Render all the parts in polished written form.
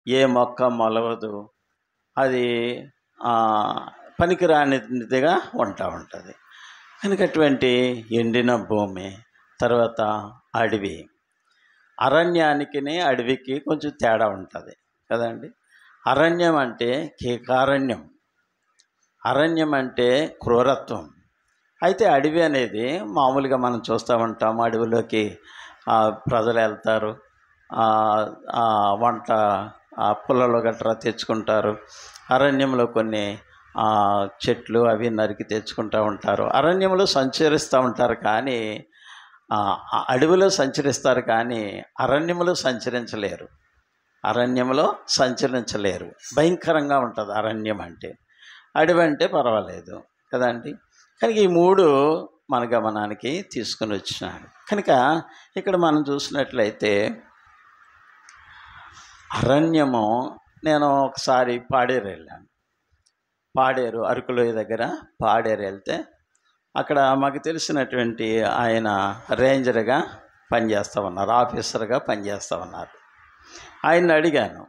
ఏ మొక్క మొలవదు, అది పనికిరానిదిగా ఉంటుంది. కనుక అటువంటి ఎండిన భూమి, తర్వాత అడవి. అరణ్యానికి అడవికి కొంచెం తేడా ఉంటుంది కదండి. అరణ్యం అంటే కీకారణ్యం, అరణ్యం అంటే క్రూరత్వం. అయితే అడవి అనేది మామూలుగా మనం చూస్తూ ఉంటాము. అడవిలోకి ప్రజలు వెళ్తారు, వంట పుల్లలు గట్రా తెచ్చుకుంటారు. అరణ్యంలో కొన్ని చెట్లు అవి నరికి తెచ్చుకుంటూ ఉంటారు. అరణ్యంలో సంచరిస్తూ ఉంటారు, కానీ అడవిలో సంచరిస్తారు, కానీ అరణ్యంలో సంచరించలేరు. అరణ్యంలో సంచరించలేరు, భయంకరంగా ఉంటుంది అరణ్యం అంటే. అడవి అంటే పర్వాలేదు కదండి. కనుక ఈ మూడు మన గమనానికి తీసుకుని వచ్చినాడు. కనుక ఇక్కడ మనం చూసినట్లయితే అరణ్యము, నేను ఒకసారి పాడేరు వెళ్ళాను. పాడేరు అరకులోయ దగ్గర పాడేరు వెళ్తే అక్కడ మాకు తెలిసినటువంటి ఆయన రేంజర్గా పనిచేస్తూ ఉన్నారు, ఆఫీసర్గా పనిచేస్తూ ఉన్నారు. ఆయన్ని అడిగాను,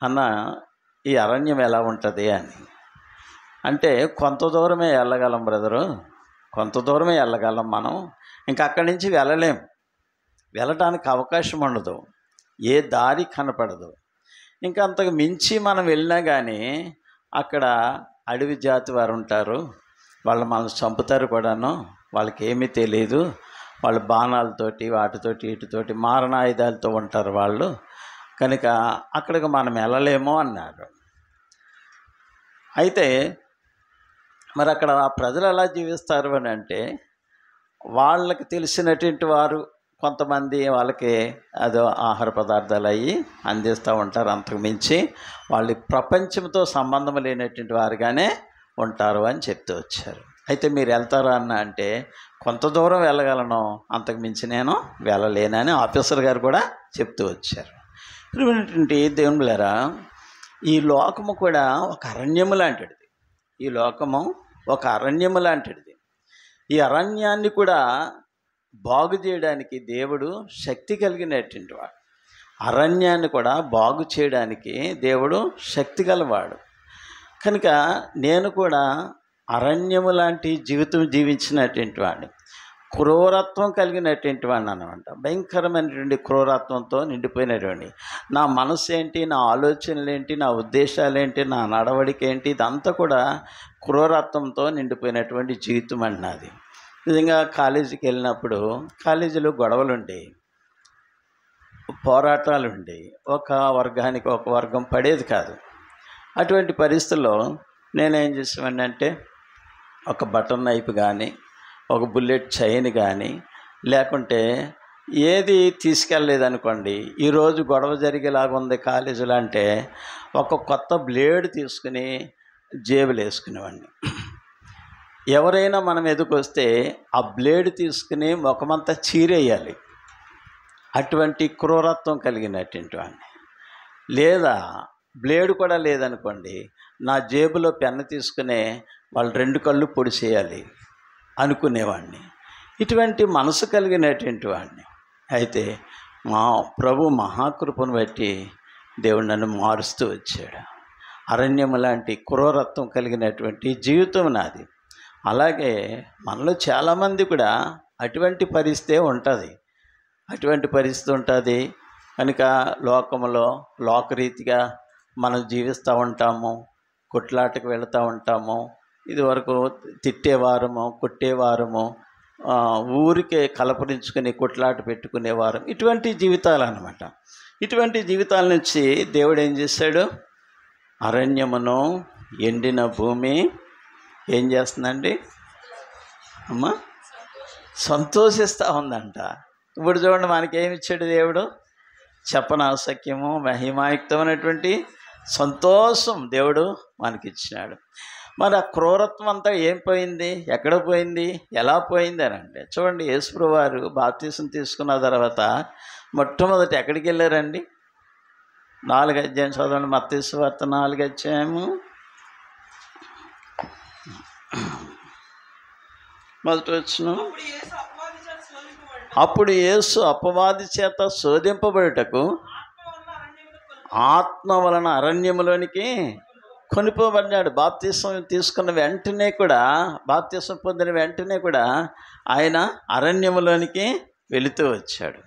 అన్న ఈ అరణ్యం ఎలా ఉంటుంది అని. అంటే కొంత దూరమే వెళ్ళగలం బ్రదరు, కొంత దూరమే వెళ్ళగలం మనం, ఇంకా అక్కడి నుంచి వెళ్ళలేం, వెళ్ళటానికి అవకాశం ఉండదు, ఏ దారి కనపడదు. ఇంకా అంతకు మించి మనం వెళ్ళినా కానీ అక్కడ అడవి జాతి వారు ఉంటారు, వాళ్ళు మనల్ని చంపుతారు కూడాను, వాళ్ళకి ఏమీ తెలియదు, వాళ్ళు బాణాలతోటి వాటితోటి వీటితోటి మారణాయుధాలతో ఉంటారు వాళ్ళు, కనుక అక్కడికి మనం వెళ్ళలేమో అన్నారు. అయితే మరి అక్కడ ప్రజలు ఎలా జీవిస్తారు అని అంటే, వాళ్ళకి తెలిసినటువంటి వారు కొంతమంది వాళ్ళకి అదో ఆహార పదార్థాలు అవి అందిస్తూ ఉంటారు. అంతకు మించి వాళ్ళు ప్రపంచంతో సంబంధం లేనటువంటి వారుగానే ఉంటారు అని చెప్తూ వచ్చారు. అయితే మీరు వెళ్తారా అన్న అంటే, కొంత దూరం వెళ్ళగలను, అంతకు మించి నేను వెళ్ళలేనని ఆఫీసర్ గారు కూడా చెప్తూ వచ్చారు. ప్రియమైనటువంటి దేవుని బిడ్డలారా, ఈ లోకము కూడా ఒక అరణ్యము లాంటిది. ఈ లోకము ఒక అరణ్యము లాంటిది. ఈ అరణ్యాన్ని కూడా బాగు చేయడానికి దేవుడు శక్తి కలిగినటువంటి వాడు. అరణ్యాన్ని కూడా బాగు చేయడానికి దేవుడు శక్తి గలవాడు. కనుక నేను కూడా అరణ్యము లాంటి జీవితం జీవించినటువంటి వాడిని, క్రూరత్వం కలిగినటువంటి వాడిని అన్నమాట. భయంకరమైనటువంటి క్రూరత్వంతో నిండిపోయినటువంటి నా మనసు ఏంటి, నా ఆలోచనలు ఏంటి, నా ఉద్దేశాలు ఏంటి, నా నడవడిక ఏంటి, ఇదంతా కూడా క్రూరత్వంతో నిండిపోయినటువంటి జీవితం అన్నది. నిజంగా కాలేజీకి వెళ్ళినప్పుడు కాలేజీలో గొడవలు ఉండేవి, పోరాటాలు ఉండేవి, ఒక వర్గానికి ఒక వర్గం పడేది కాదు. అటువంటి పరిస్థితుల్లో నేనేం చేసేవాడిని అంటే, ఒక బటన్ నైఫ్ కానీ, ఒక బుల్లెట్ చైన్ కానీ, లేకుంటే ఏది తీసుకెళ్ళలేదనుకోండి, ఈరోజు గొడవ జరిగేలాగా ఉంది కాలేజీలో అంటే ఒక కొత్త బ్లేడ్ తీసుకుని జేబులు వేసుకునేవాడిని. ఎవరైనా మనం ఎదుకొస్తే ఆ బ్లేడ్ తీసుకుని ముఖమంతా చీరేయాలి, అటువంటి క్రూరత్వం కలిగినటువంటి వాడిని. లేదా బ్లేడ్ కూడా లేదనుకోండి, నా జేబులో పెన్ను తీసుకునే వాళ్ళు 2 కళ్ళు పొడి చేయాలి అనుకునేవాడిని. ఇటువంటి మనసు కలిగినటువంటి వాడిని. అయితే మా ప్రభు మహాకృపను బట్టి దేవుడు నన్ను మారుస్తూ వచ్చాడు. అరణ్యము లాంటి క్రూరత్వం కలిగినటువంటి జీవితం నాది. అలాగే మనలో చాలామంది కూడా అటువంటి పరిస్థితే ఉంటుంది, అటువంటి పరిస్థితి ఉంటుంది. కనుక లోకంలో లోకరీతిగా మనం జీవిస్తూ ఉంటాము, కొట్లాటకు వెళుతూ ఉంటాము. ఇదివరకు తిట్టేవారము, కొట్టేవారము, ఊరికే కలపరించుకుని కొట్లాట పెట్టుకునేవారు. ఇటువంటి జీవితాలు అన్నమాట. ఇటువంటి జీవితాల నుంచి దేవుడు ఏం చేశాడు? అరణ్యమును ఎండిన భూమి ఏం చేస్తుందండి అమ్మా? సంతోషిస్తూ ఉందంట. ఇప్పుడు చూడండి, మనకేమిచ్చాడు దేవుడు? చెప్పనాశక్యము మహిమాయుక్తమైనటువంటి సంతోషం దేవుడు మనకిచ్చినాడు. మరి ఆ క్రూరత్వం అంతా ఏం పోయింది, ఎక్కడ పోయింది, ఎలా పోయింది అని అంటే, చూడండి, యేసుప్రభువు వారు బాప్తీసం తీసుకున్న తర్వాత మొట్టమొదటి ఎక్కడికి వెళ్ళారండి? 4 అధ్యాయం చదవండి, మత్తయి సువార్త 4 అధ్యాయము మొదటి వచనం. అప్పుడు యేసు అపవాది చేత శోధింపబడుటకు ఆత్మ వలన అరణ్యములోనికి కొనిపోబడ్డాడు. బాప్తిసం తీసుకున్న వెంటనే కూడా, బాప్తిసం పొందిన వెంటనే కూడా ఆయన అరణ్యములోనికి వెళుతూ వచ్చాడు.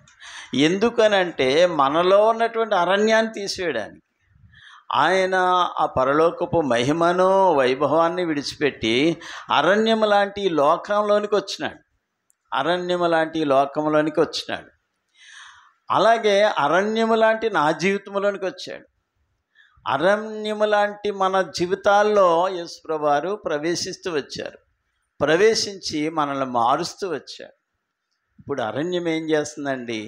ఎందుకనంటే మనలో ఉన్నటువంటి అరణ్యాన్ని తీసివేయడానికి. ఆయన ఆ పరలోకపు మహిమను వైభవాన్ని విడిచిపెట్టి అరణ్యము లాంటి లోకంలోనికి వచ్చినాడు. అరణ్యము లాంటి లోకంలోనికి వచ్చినాడు. అలాగే అరణ్యము లాంటి నా జీవితంలోనికి వచ్చాడు. అరణ్యము లాంటి మన జీవితాల్లో యేసుప్రభువు వారు ప్రవేశిస్తూ వచ్చారు. ప్రవేశించి మనల్ని మారుస్తూ వచ్చారు. ఇప్పుడు అరణ్యం ఏం చేస్తుందండి?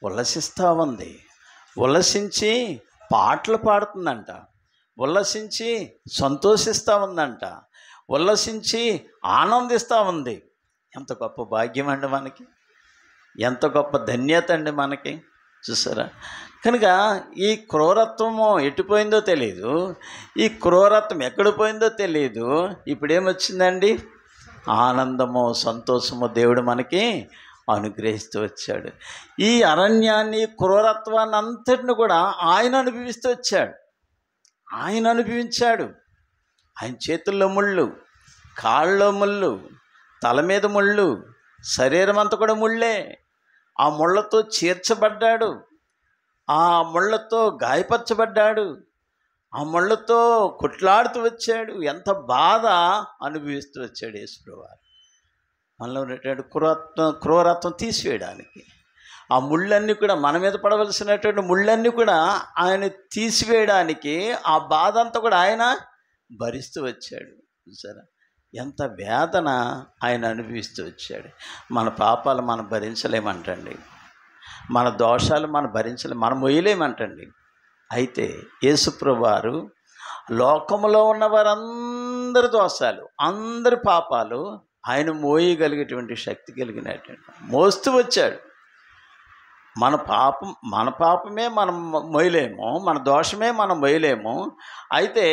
ఉల్లసిస్తూ ఉంది. ఉల్లసించి పాటలు పాడుతుందంట, ఉల్లసించి సంతోషిస్తూ ఉందంట, ఉల్లసించి ఆనందిస్తూ ఉంది. ఎంత గొప్ప భాగ్యం అండి మనకి, ఎంత గొప్ప ధన్యత అండి మనకి. చూసారా? కనుక ఈ క్రూరత్వము ఎటుపోయిందో తెలియదు, ఈ క్రూరత్వం ఎక్కడ పోయిందో తెలియదు. ఇప్పుడేమొచ్చిందండి? ఆనందము, సంతోషము దేవుడు మనకి అనుగ్రహిస్తూ వచ్చాడు. ఈ అరణ్యాన్ని, క్రూరత్వాన్ని అంతటిని కూడా ఆయన అనుభవిస్తూ వచ్చాడు. ఆయన అనుభవించాడు. ఆయన చేతుల్లో ముళ్ళు, కాళ్ళలో ముళ్ళు, తల మీద ముళ్ళు, శరీరం అంతా కూడా ముళ్ళే. ఆ ముళ్ళతో చీర్చబడ్డాడు, ఆ ముళ్ళతో గాయపరచబడ్డాడు, ఆ ముళ్ళతో కొట్లాడుతూ వచ్చాడు. ఎంత బాధ అనుభవిస్తూ వచ్చాడు యేసుప్రభువు. మనలో ఉన్నటువంటి క్రూరత్వం తీసివేయడానికి ఆ ముళ్ళన్నీ కూడా, మన మీద పడవలసినటువంటి ముళ్ళన్నీ కూడా ఆయన తీసివేయడానికి ఆ బాధ అంతా కూడా ఆయన భరిస్తూ వచ్చాడు. చూసారా? ఎంత వేదన ఆయన అనుభవిస్తూ వచ్చాడు. మన పాపాలు మనం భరించలేమంటండి, మన దోషాలు మనం భరించలేము, మనం మొయ్యలేమంటండి. అయితే యేసుప్రభువు వారు లోకంలో ఉన్న వారందరి దోషాలు, అందరి పాపాలు ఆయన మోయగలిగేటువంటి శక్తి కలిగినటువంటి మోస్తూ వచ్చాడు. మన పాపమే మనం మొయ్యలేము, మన దోషమే మనం మొయ్యలేము. అయితే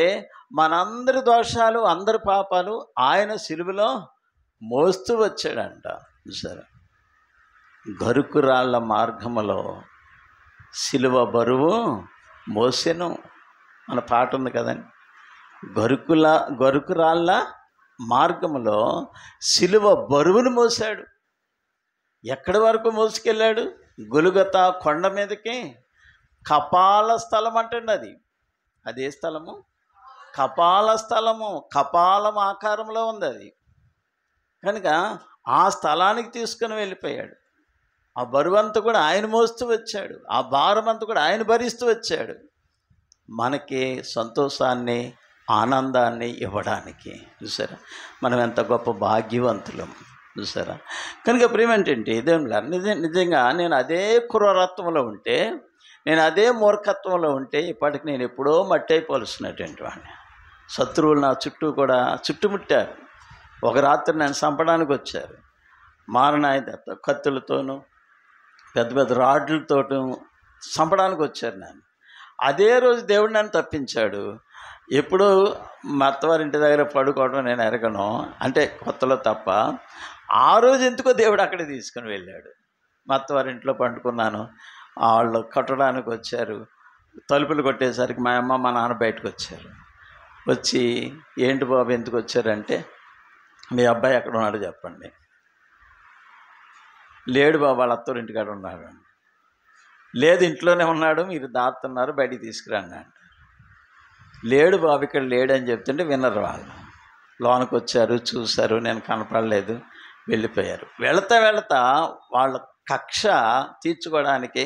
మనందరి దోషాలు, అందరి పాపాలు ఆయన సిలువలో మోస్తూ వచ్చాడంట. సరే, గరుకురాళ్ళ మార్గములో సిలువ బరువు మోసెను మన పాట ఉంది కదండి. గరుకురాళ్ళ మార్గములో సిలువ బరువును మోసాడు. ఎక్కడి వరకు మోసుకెళ్ళాడు? గొలుగొతా కొండ మీదకి. కపాల స్థలం అంటండి అది. అదే స్థలము? కపాల స్థలము. కపాలం ఆకారంలో ఉంది అది. కనుక ఆ స్థలానికి తీసుకుని వెళ్ళిపోయాడు. ఆ బరువు అంతా కూడా ఆయన మోస్తూ వచ్చాడు, ఆ భారం అంతా కూడా ఆయన భరిస్తూ వచ్చాడు, మనకి సంతోషాన్ని, ఆనందాన్ని ఇవ్వడానికి. చూసారా? మనం ఎంత గొప్ప భాగ్యవంతులం. చూసారా? కనుక ప్రేమేంటంటే నిజంగా నేను అదే క్రూరత్వంలో ఉంటే, నేను అదే మూర్ఖత్వంలో ఉంటే ఇప్పటికి నేను ఎప్పుడో మట్టి అయిపోవలసినటువంటి వాడిని. శత్రువులు నా చుట్టూ కూడా చుట్టుముట్టారు. ఒక రాత్రి నన్ను చంపడానికి వచ్చారు. మారణాయుధ కత్తులతోనూ పెద్ద పెద్ద రాడ్లతోటూ చంపడానికి వచ్చారు నన్ను. అదే రోజు దేవుడు నన్ను తప్పించాడు. ఎప్పుడు మా అత్తవారింటి దగ్గర పడుకోవడం నేను ఎరగను, అంటే కొత్తలో తప్ప. ఆ రోజు ఎందుకో దేవుడు అక్కడే తీసుకుని వెళ్ళాడు. మా అత్తవారింట్లో పండుకున్నాను, వాళ్ళు కట్టడానికి వచ్చారు. తలుపులు కొట్టేసరికి మా అమ్మ మా నాన్న బయటకు వచ్చారు. వచ్చి, ఏంటి బాబు ఎందుకు వచ్చారంటే, మీ అబ్బాయి ఎక్కడ ఉన్నాడు చెప్పండి. లేడు బాబు, వాళ్ళ అత్తవారింటికాడ ఉన్నాడు. లేదు, ఇంట్లోనే ఉన్నాడు, మీరు దాస్తున్నారు, బయటికి తీసుకురండి అంట. లేడు బాబు, ఇక్కడ లేడని చెప్తుంటే వినరు వాళ్ళు. లోనికి వచ్చారు, చూశారు, నేను కనపడలేదు, వెళ్ళిపోయారు. వెళతా వాళ్ళ కక్ష తీర్చుకోవడానికి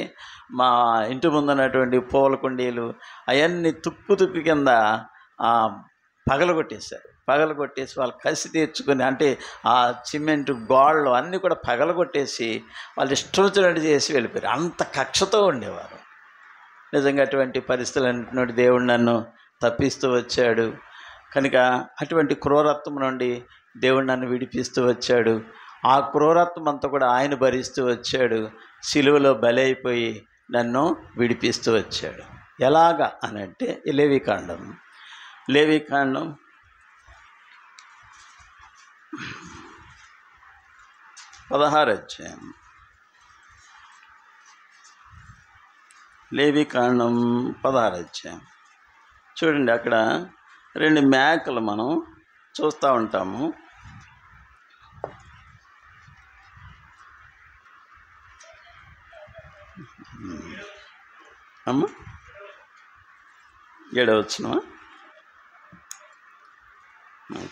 మా ఇంటి ముందున్నటువంటి పూల కుండీలు అవన్నీ తుక్కు కింద పగలగొట్టేసి వాళ్ళు కసి తీర్చుకొని, అంటే ఆ సిమెంట్ గోడలు అన్నీ కూడా పగలగొట్టేసి వాళ్ళు ఇష్టం వచ్చినట్టు చేసి వెళ్ళిపోయారు. అంత కక్షతో ఉండేవారు. నిజంగా అటువంటి పరిస్థితులు దేవుడు నన్ను తప్పిస్తూ వచ్చాడు. కనుక అటువంటి క్రూరత్వం నుండి దేవుడు నన్ను విడిపిస్తూ వచ్చాడు. ఆ క్రూరత్వం అంతా కూడా ఆయన భరిస్తూ వచ్చాడు. సిలువలో బలైపోయి నన్ను విడిపిస్తూ వచ్చాడు. ఎలాగా అనంటే లేవికాండం 16 అధ్యాయం. లేవికాండం 16 అధ్యాయం చూడండి. అక్కడ 2 మేకలు మనం చూస్తూ ఉంటాము. అమ్మ 7వ వచనమా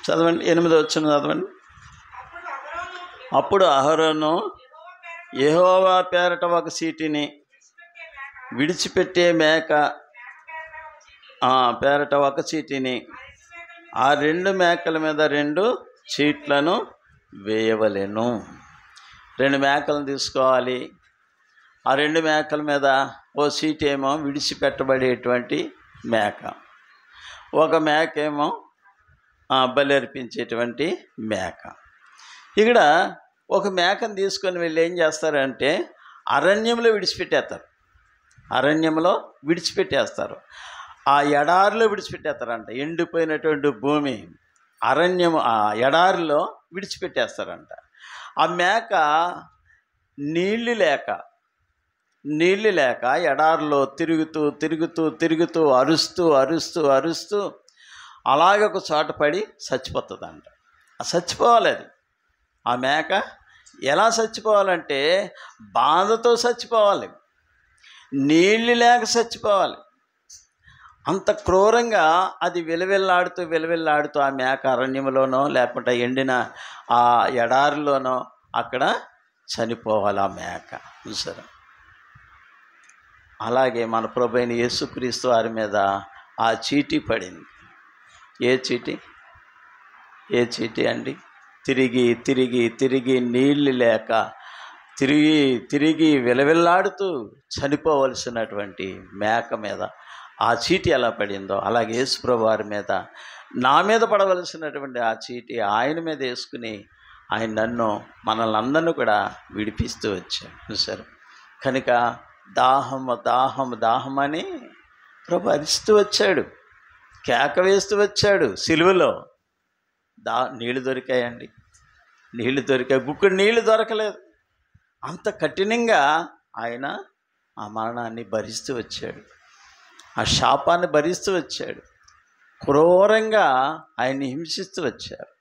చదవండి. 8వ వచనం చదవండి. అప్పుడు అహరోను యెహోవా పేరట ఒక చీటిని, విడిచిపెట్టే మేక పేరట ఒక చీటిని, ఆ 2 మేకల మీద 2 చీట్లను వేయవలెను. 2 మేకలను తీసుకోవాలి. ఆ 2 మేకల మీద ఓ చీటి ఏమో విడిచిపెట్టబడేటువంటి మేక, ఒక మేక ఏమో బలి అర్పించేటువంటి మేక. ఇక్కడ ఒక మేకను తీసుకొని వెళ్ళి ఏం చేస్తారంటే అరణ్యంలో విడిచిపెట్టేస్తారు. ఆ ఎడారిలో విడిచిపెట్టేస్తారంట. ఎండిపోయినటువంటి భూమి, అరణ్యము, ఆ ఎడారిలో విడిచిపెట్టేస్తారంట. ఆ మేక నీళ్ళు లేక ఎడారిలో తిరుగుతూ అరుస్తూ అలాగే ఒక చోట పడి చచ్చిపోతుందంట. చచ్చిపోవాలి అది. ఆ మేక ఎలా చచ్చిపోవాలంటే బాధతో చచ్చిపోవాలి, నీళ్ళు లేక చచ్చిపోవాలి. అంత క్రూరంగా అది విలవిల్లాడుతూ ఆ మేక అరణ్యంలోనో లేకుంటే ఎండిన ఆ ఎడారిలోనో అక్కడ చనిపోవాలి ఆ మేక. చూసారా? అలాగే మన ప్రభువైన యేసుక్రీస్తు వారి మీద ఆ చీటీ పడింది. ఏ చీటీ అండి? తిరిగి నీళ్ళు లేక తిరిగి విలవిల్లాడుతూ చనిపోవలసినటువంటి మేక మీద ఆ చీటీ ఎలా పడిందో, అలాగే యేసు ప్రభు వారి మీద, నా మీద పడవలసినటువంటి ఆ చీటీ ఆయన మీద వేసుకుని ఆయన మనల్ని అందరినీ కూడా విడిపిస్తూ వచ్చాడు. చూసారు? కనుక దాహం అని ప్రభు అరిస్తూ వచ్చాడు, కేక వేస్తూ వచ్చాడు. సిలువలో నీళ్లు దొరికాయండి, గుక్కడు నీళ్లు దొరకలేదు. అంత కఠినంగా ఆయన ఆ మరణాన్ని భరిస్తూ వచ్చాడు, ఆ శాపాన్ని భరిస్తూ వచ్చాడు. క్రూరంగా ఆయన్ని హింసిస్తూ వచ్చారు.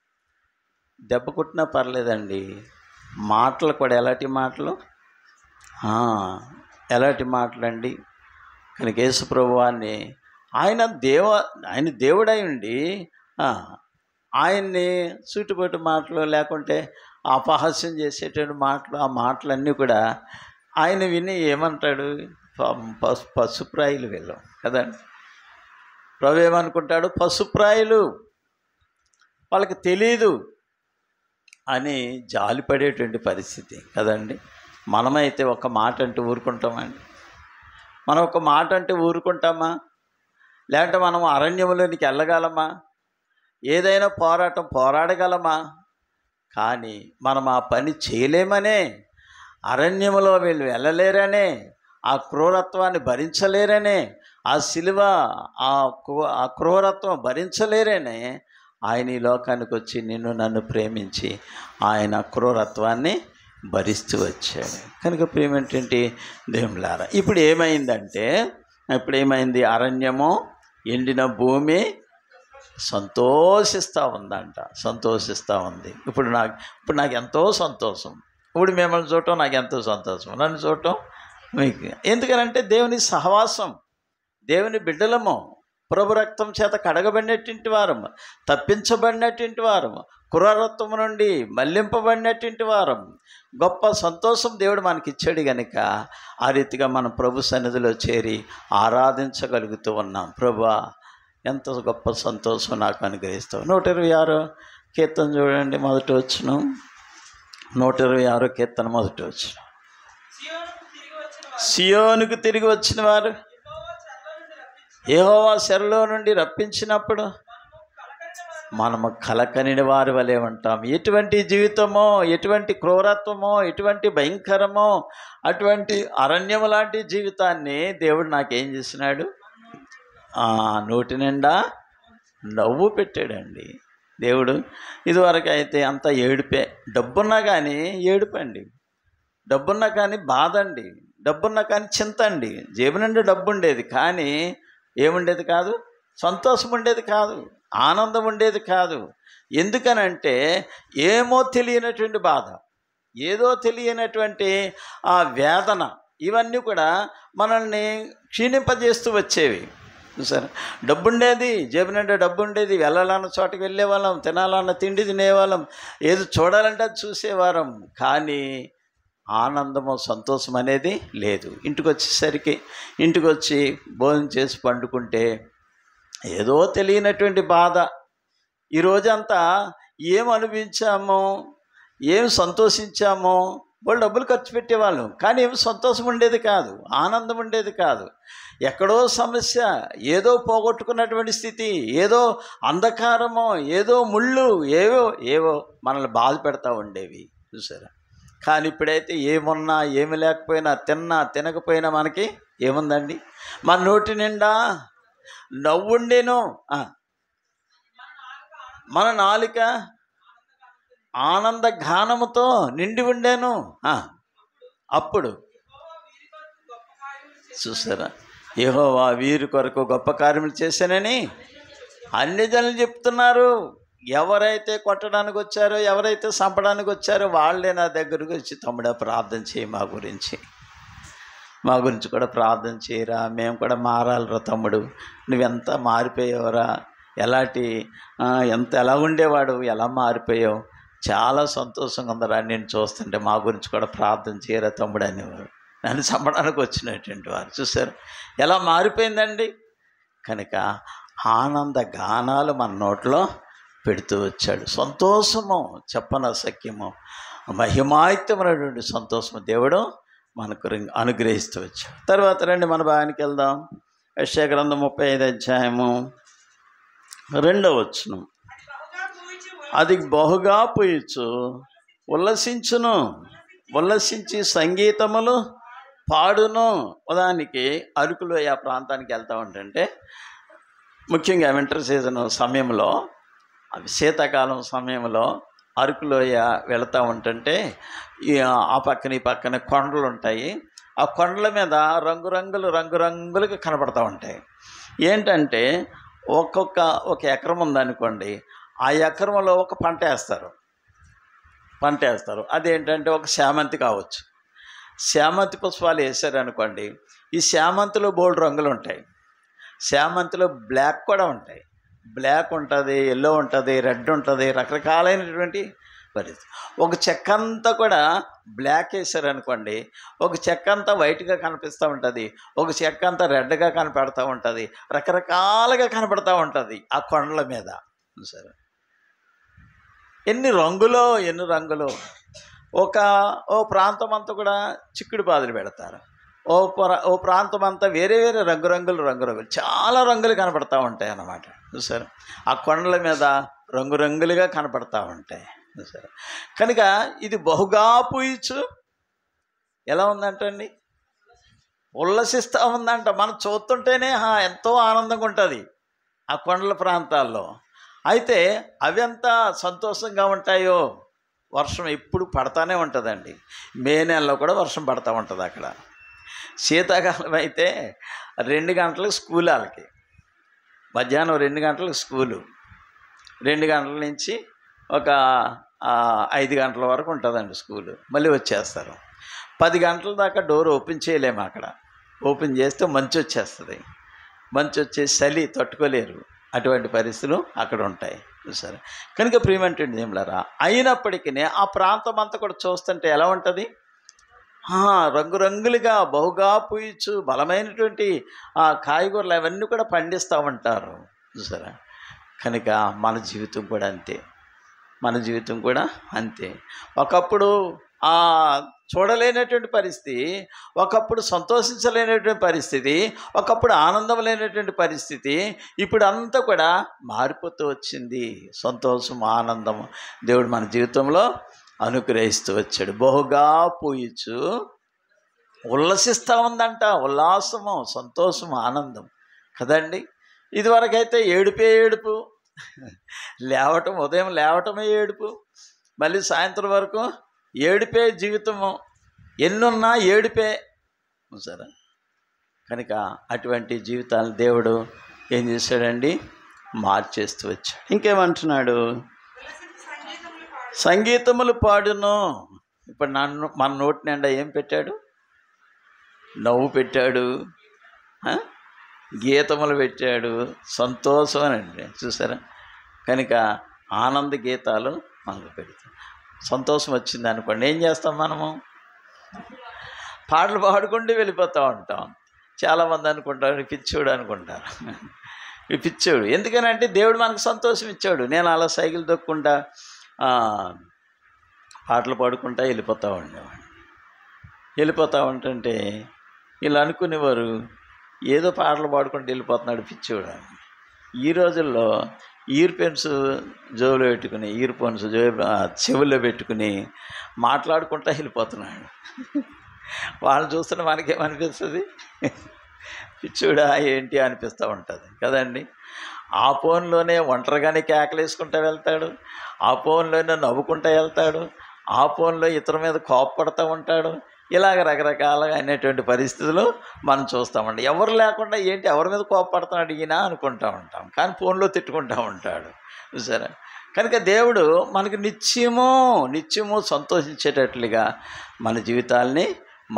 దెబ్బ కొట్టినా పర్లేదండి, మాటలు కూడా ఎలాంటి మాటలండి. కనుక యేసు ప్రభువాన్ని ఆయన దేవుడై ఉండి ఆయన్ని చుట్టుపట్టు మాటలు లేకుంటే అపహాస్యం చేసేటువంటి మాటలు, ఆ మాటలన్నీ కూడా ఆయన విని ఏమంటాడు? పశుప్రాయులు వీళ్ళు కదండి. ప్రభు ఏమనుకుంటాడు? పశుప్రాయులు, వాళ్ళకి తెలీదు అని జాలిపడేటువంటి పరిస్థితి కదండి. మనమైతే ఒక మాట అంటే ఊరుకుంటామండి? మనం ఒక మాట అంటే ఊరుకుంటామా? లేదంటే మనం అరణ్యంలోనికి వెళ్ళగలమా? ఏదైనా పోరాడగలమా? కానీ మనం ఆ పని చేయలేమనే, అరణ్యంలో వీళ్ళు వెళ్ళలేరనే, ఆ క్రూరత్వాన్ని భరించలేరనే, ఆ సిలువ ఆ క్రూరత్వం భరించలేరనే ఆయన ఈ లోకానికి వచ్చి నన్ను ప్రేమించి ఆయన క్రూరత్వాన్ని భరిస్తూ వచ్చాడు. కనుక ప్రేమేంటంటే దేవులారా, ఇప్పుడు ఏమైంది? అరణ్యము, ఎండిన భూమి సంతోషిస్తూ ఉంది. ఇప్పుడు నాకు ఎంతో సంతోషం. ఇప్పుడు మిమ్మల్ని చూడటం నాకు ఎంతో సంతోషం, నన్ను చూడటం మీకు. ఎందుకనంటే దేవుని సహవాసం, దేవుని బిడ్డలము, ప్రభు రక్తం చేత కడగబడినటువంటి వారము, తప్పించబడినటువంటి వారము, క్రూరత్వము నుండి మళ్లింపబడినటువంటి వారము. గొప్ప సంతోషం దేవుడు మనకిచ్చాడు. కనుక ఆ రీతిగా మనం ప్రభు సన్నిధిలో చేరి ఆరాధించగలుగుతూ ఉన్నాం. ప్రభువా, ఎంత గొప్ప సంతోషం నాకు అనుగ్రహిస్తావు. 126 కీర్తన చూడండి, మొదటి వచనం. 126 కీర్తన మొదటి వచనం. సియోనుకు తిరిగి వచ్చిన వారు యెహోవా చెరలో నుండి రప్పించినప్పుడు మనము కలకని వారి వలె ఉంటాం. ఎటువంటి జీవితమో, ఎటువంటి క్రూరత్వమో, ఎటువంటి భయంకరమో, అటువంటి అరణ్యము లాంటి జీవితాన్ని దేవుడు నాకేం చేసినాడు? నోటి నిండా నవ్వు పెట్టాడండి దేవుడు. ఇదివరకు అయితే అంతా ఏడుపే. డబ్బున్నా కానీ ఏడుపండి, డబ్బున్నా కానీ బాధ అండి. డబ్బున్నా కానీ చింత అండి. జేబు నిండా డబ్బు ఉండేది కానీ ఏముండేది కాదు, సంతోషం ఉండేది కాదు, ఆనందం ఉండేది కాదు. ఎందుకనంటే ఏమో తెలియనటువంటి బాధ, ఏదో తెలియనటువంటి ఆ వేదన, ఇవన్నీ కూడా మనల్ని క్షీణింపజేస్తూ వచ్చేవి. చూసారా, డబ్బు ఉండేది, జేబు నిండా డబ్బు ఉండేది, వెళ్ళాలన్న చోటకి వెళ్ళేవాళ్ళం, తినాలన్న తిండి తినేవాళ్ళం, ఏది చూడాలంటే అది చూసేవారం. కానీ ఆనందము, సంతోషం అనేది లేదు. ఇంటికి వచ్చేసరికి, ఇంటికి వచ్చి భోజనం చేసి పండుకుంటే ఏదో తెలియనటువంటి బాధ. ఈరోజంతా ఏం అనుభవించామో, ఏం సంతోషించామో, వాళ్ళు డబ్బులు ఖర్చు పెట్టేవాళ్ళం కానీ ఏమి సంతోషం ఉండేది కాదు, ఆనందం ఉండేది కాదు. ఎక్కడో సమస్య, ఏదో పోగొట్టుకున్నటువంటి స్థితి, ఏదో అంధకారమో, ఏదో ముళ్ళు, ఏవో మనల్ని బాధ పెడతా ఉండేవి. చూసారా, కానీ ఇప్పుడైతే ఏమున్నా ఏమి లేకపోయినా, తిన్నా తినకపోయినా మనకి ఏముందండి? మన నోటి నిండా నవ్వుండేను, మన నాలుక ఆనంద గానముతో నిండి ఉండేను. అప్పుడు చూసారా, యెహోవా వీరి కొరకు గొప్ప కార్యములు చేశానని అన్ని జనులు చెప్తున్నారు. ఎవరైతే కొట్టడానికి వచ్చారో, ఎవరైతే చంపడానికి వచ్చారో వాళ్ళే నా దగ్గరకు వచ్చి, తమ్ముడా ప్రార్థన చేయి, మా గురించి కూడా ప్రార్థన చేయరా, మేము కూడా మారాలిరా తమ్ముడు, నువ్వెంత మారిపోయావురా, ఎలా ఉండేవాడు, ఎలా మారిపోయావు, చాలా సంతోషంగా ఉందరా నేను చూస్తుంటే, మా గురించి కూడా ప్రార్థన చేయరా తమ్ముడు అనేవారు. నన్ను చంపడానికి వచ్చినటువంటి వారు చూసారు ఎలా మారిపోయిందండి. కనుక ఆనంద గానాలు మన నోట్లో పెడుతూ వచ్చాడు. సంతోషము చెప్పనసఖ్యము, మహిమాయుక్తమైనటువంటి సంతోషము దేవుడు మనకు అనుగ్రహిస్తూ వచ్చాడు. తర్వాత రండి మన భాగానికి వెళ్దాం. యెషయా గ్రంథం 35 అధ్యాయము 2వ వచనం. అది బహుగా పూయిచు ఉల్లసించును, ఉల్లసించి సంగీతములు పాడును. ఉదాహరణకి అరకులోయ ప్రాంతానికి వెళ్తూ ఉంటుంటే, ముఖ్యంగా వింటర్ సీజన్ సమయంలో, శీతాకాలం సమయంలో అరకులోయ వెళుతూ ఉంటుంటే ఆ పక్కన ఈ పక్కన కొండలు ఉంటాయి. ఆ కొండల మీద రంగురంగులుగా కనపడుతూ ఉంటాయి. ఏంటంటే ఒక ఎకరం ఉందనుకోండి, ఆ ఎకరంలో ఒక పంట వేస్తారు. అదేంటంటే ఒక శామంతి కావచ్చు. శామంతి పుష్పాలు వేసారనుకోండి, ఈ శామంతిలో బోల్డ్ రంగులు ఉంటాయి. శామంతిలో బ్లాక్ కూడా ఉంటాయి. బ్లాక్ ఉంటుంది, ఎల్లో ఉంటుంది, రెడ్ ఉంటుంది, రకరకాలైనటువంటి పరిస్థితి. ఒక చెక్క అంతా కూడా బ్లాక్ వేసారనుకోండి, ఒక చెక్క అంతా వైట్గా కనిపిస్తూ ఉంటుంది, ఒక చెక్క అంతా రెడ్గా కనపడుతూ ఉంటుంది, రకరకాలుగా కనపడుతూ ఉంటుంది ఆ కొండల మీద. సరే, ఎన్ని రంగులో. ఓ ప్రాంతం అంతా కూడా చిక్కుడు పాదులు పెడతారు. ఓ ప్రాంతం అంతా వేరే రంగురంగులు చాలా రంగులు కనపడతా ఉంటాయి అన్నమాట. చూసారు, ఆ కొండల మీద రంగురంగులుగా కనపడతా ఉంటాయి. చూసారు, కనుక ఇది బహుగా పూయిచు ఎలా ఉందంటండి, ఉల్లసిస్తూ ఉందంట. మనం చూస్తుంటేనే ఎంతో ఆనందంగా ఉంటుంది ఆ కొండల ప్రాంతాల్లో. అయితే అవి ఎంత సంతోషంగా ఉంటాయో, వర్షం ఎప్పుడు పడతానే ఉంటుందండి. మే నెలలో కూడా వర్షం పడతా ఉంటుంది అక్కడ. శీతాకాలం అయితే 2 గంటలకు స్కూల్, వాళ్ళకి మధ్యాహ్నం 2 గంటలకు స్కూలు, 2 గంటల నుంచి ఒక 5 గంటల వరకు ఉంటుందండి స్కూలు. మళ్ళీ వచ్చేస్తారు. 10 గంటల దాకా డోర్ ఓపెన్ చేయలేము అక్కడ. ఓపెన్ చేస్తే మంచు వచ్చేస్తుంది. మంచు వచ్చేసి చలి తట్టుకోలేరు. అటువంటి పరిస్థితులు అక్కడ ఉంటాయి. చూసారా, కనుక ప్రియమైనటువంటి దేవులారా, అయినప్పటికీ ఆ ప్రాంతం అంతా కూడా చూస్తుంటే ఎలా ఉంటుంది, రంగురంగులుగా బహుగా పూయిచు బలమైనటువంటి ఆ కాయగూరలు అవన్నీ కూడా పండిస్తూ ఉంటారు. చూసారా, కనుక మన జీవితం కూడా అంతే. ఒకప్పుడు చూడలేనటువంటి పరిస్థితి, ఒకప్పుడు సంతోషించలేనటువంటి పరిస్థితి, ఒకప్పుడు ఆనందం లేనటువంటి పరిస్థితి, ఇప్పుడు అంతా కూడా మారిపోతూ వచ్చింది. సంతోషం, ఆనందం దేవుడు మన జీవితంలో అనుగ్రహిస్తూ వచ్చాడు. బహుగా పూయిచు ఉల్లసిస్తూ ఉందంట. ఉల్లాసము, సంతోషము, ఆనందం కదండి. ఇదివరకైతే ఏడుపు, ఉదయం లేవటమే ఏడుపు, మళ్ళీ సాయంత్రం వరకు ఏడుపే జీవితము. ఎన్నున్నా ఏడుపే. చూసారా. కనుక అటువంటి జీవితాలను దేవుడు ఏం చేశాడండి, మార్చేస్తూ వచ్చాడు. ఇంకేమంటున్నాడు, సంగీతములు పాడును. ఇప్పుడు మన నోటి నిండా ఏం పెట్టాడు, నవ్వు పెట్టాడు, గీతములు పెట్టాడు, సంతోషం అనండి. చూసారా. కనుక ఆనంద గీతాలు మనకు పెడతాం. సంతోషం వచ్చింది అనుకోండి, ఏం చేస్తాం మనము, పాటలు పాడుకుంటూ వెళ్ళిపోతూ ఉంటాం. చాలామంది అనుకుంటారు పిచ్చోడు అనుకుంటారు. పిచ్చోడు ఎందుకనంటే దేవుడు మనకు సంతోషం ఇచ్చాడు. నేను అలా సైకిల్ తొక్కుంటా పాటలు పాడుకుంటా వెళ్ళిపోతూ ఉంటుంటే వీళ్ళు అనుకునేవారు ఏదో పాటలు పాడుకుంటూ వెళ్ళిపోతున్నాడు పిచ్చోడు అని. ఈ రోజుల్లో ఇయర్ పెన్స్ జోబులో పెట్టుకుని, ఇయర్ ఫోన్స్ చెవుల్లో పెట్టుకుని మాట్లాడుకుంటా వెళ్ళిపోతున్నాడు. వాళ్ళు చూస్తున్న మనకేమనిపిస్తుంది, పిచ్చోడా ఏంటి అనిపిస్తూ ఉంటుంది కదండి. ఆ ఫోన్లోనే ఒంటరిగానే కేకలేసుకుంటూ వెళ్తాడు, ఆ ఫోన్లోనే నవ్వుకుంటూ వెళ్తాడు, ఆ ఫోన్లో ఇతర మీద కోపపడుతూ ఉంటాడు. ఇలాగ రకరకాలుగా అనేటువంటి పరిస్థితులు మనం చూస్తామండి. ఎవరు లేకుండా ఏంటి ఎవరి మీద కోపపడుతున్నాడు ఈయన అనుకుంటూ ఉంటాం, కానీ ఫోన్లో తిట్టుకుంటూ ఉంటాడు. చూసారా. కనుక దేవుడు మనకు నిత్యము సంతోషించేటట్లుగా మన జీవితాల్ని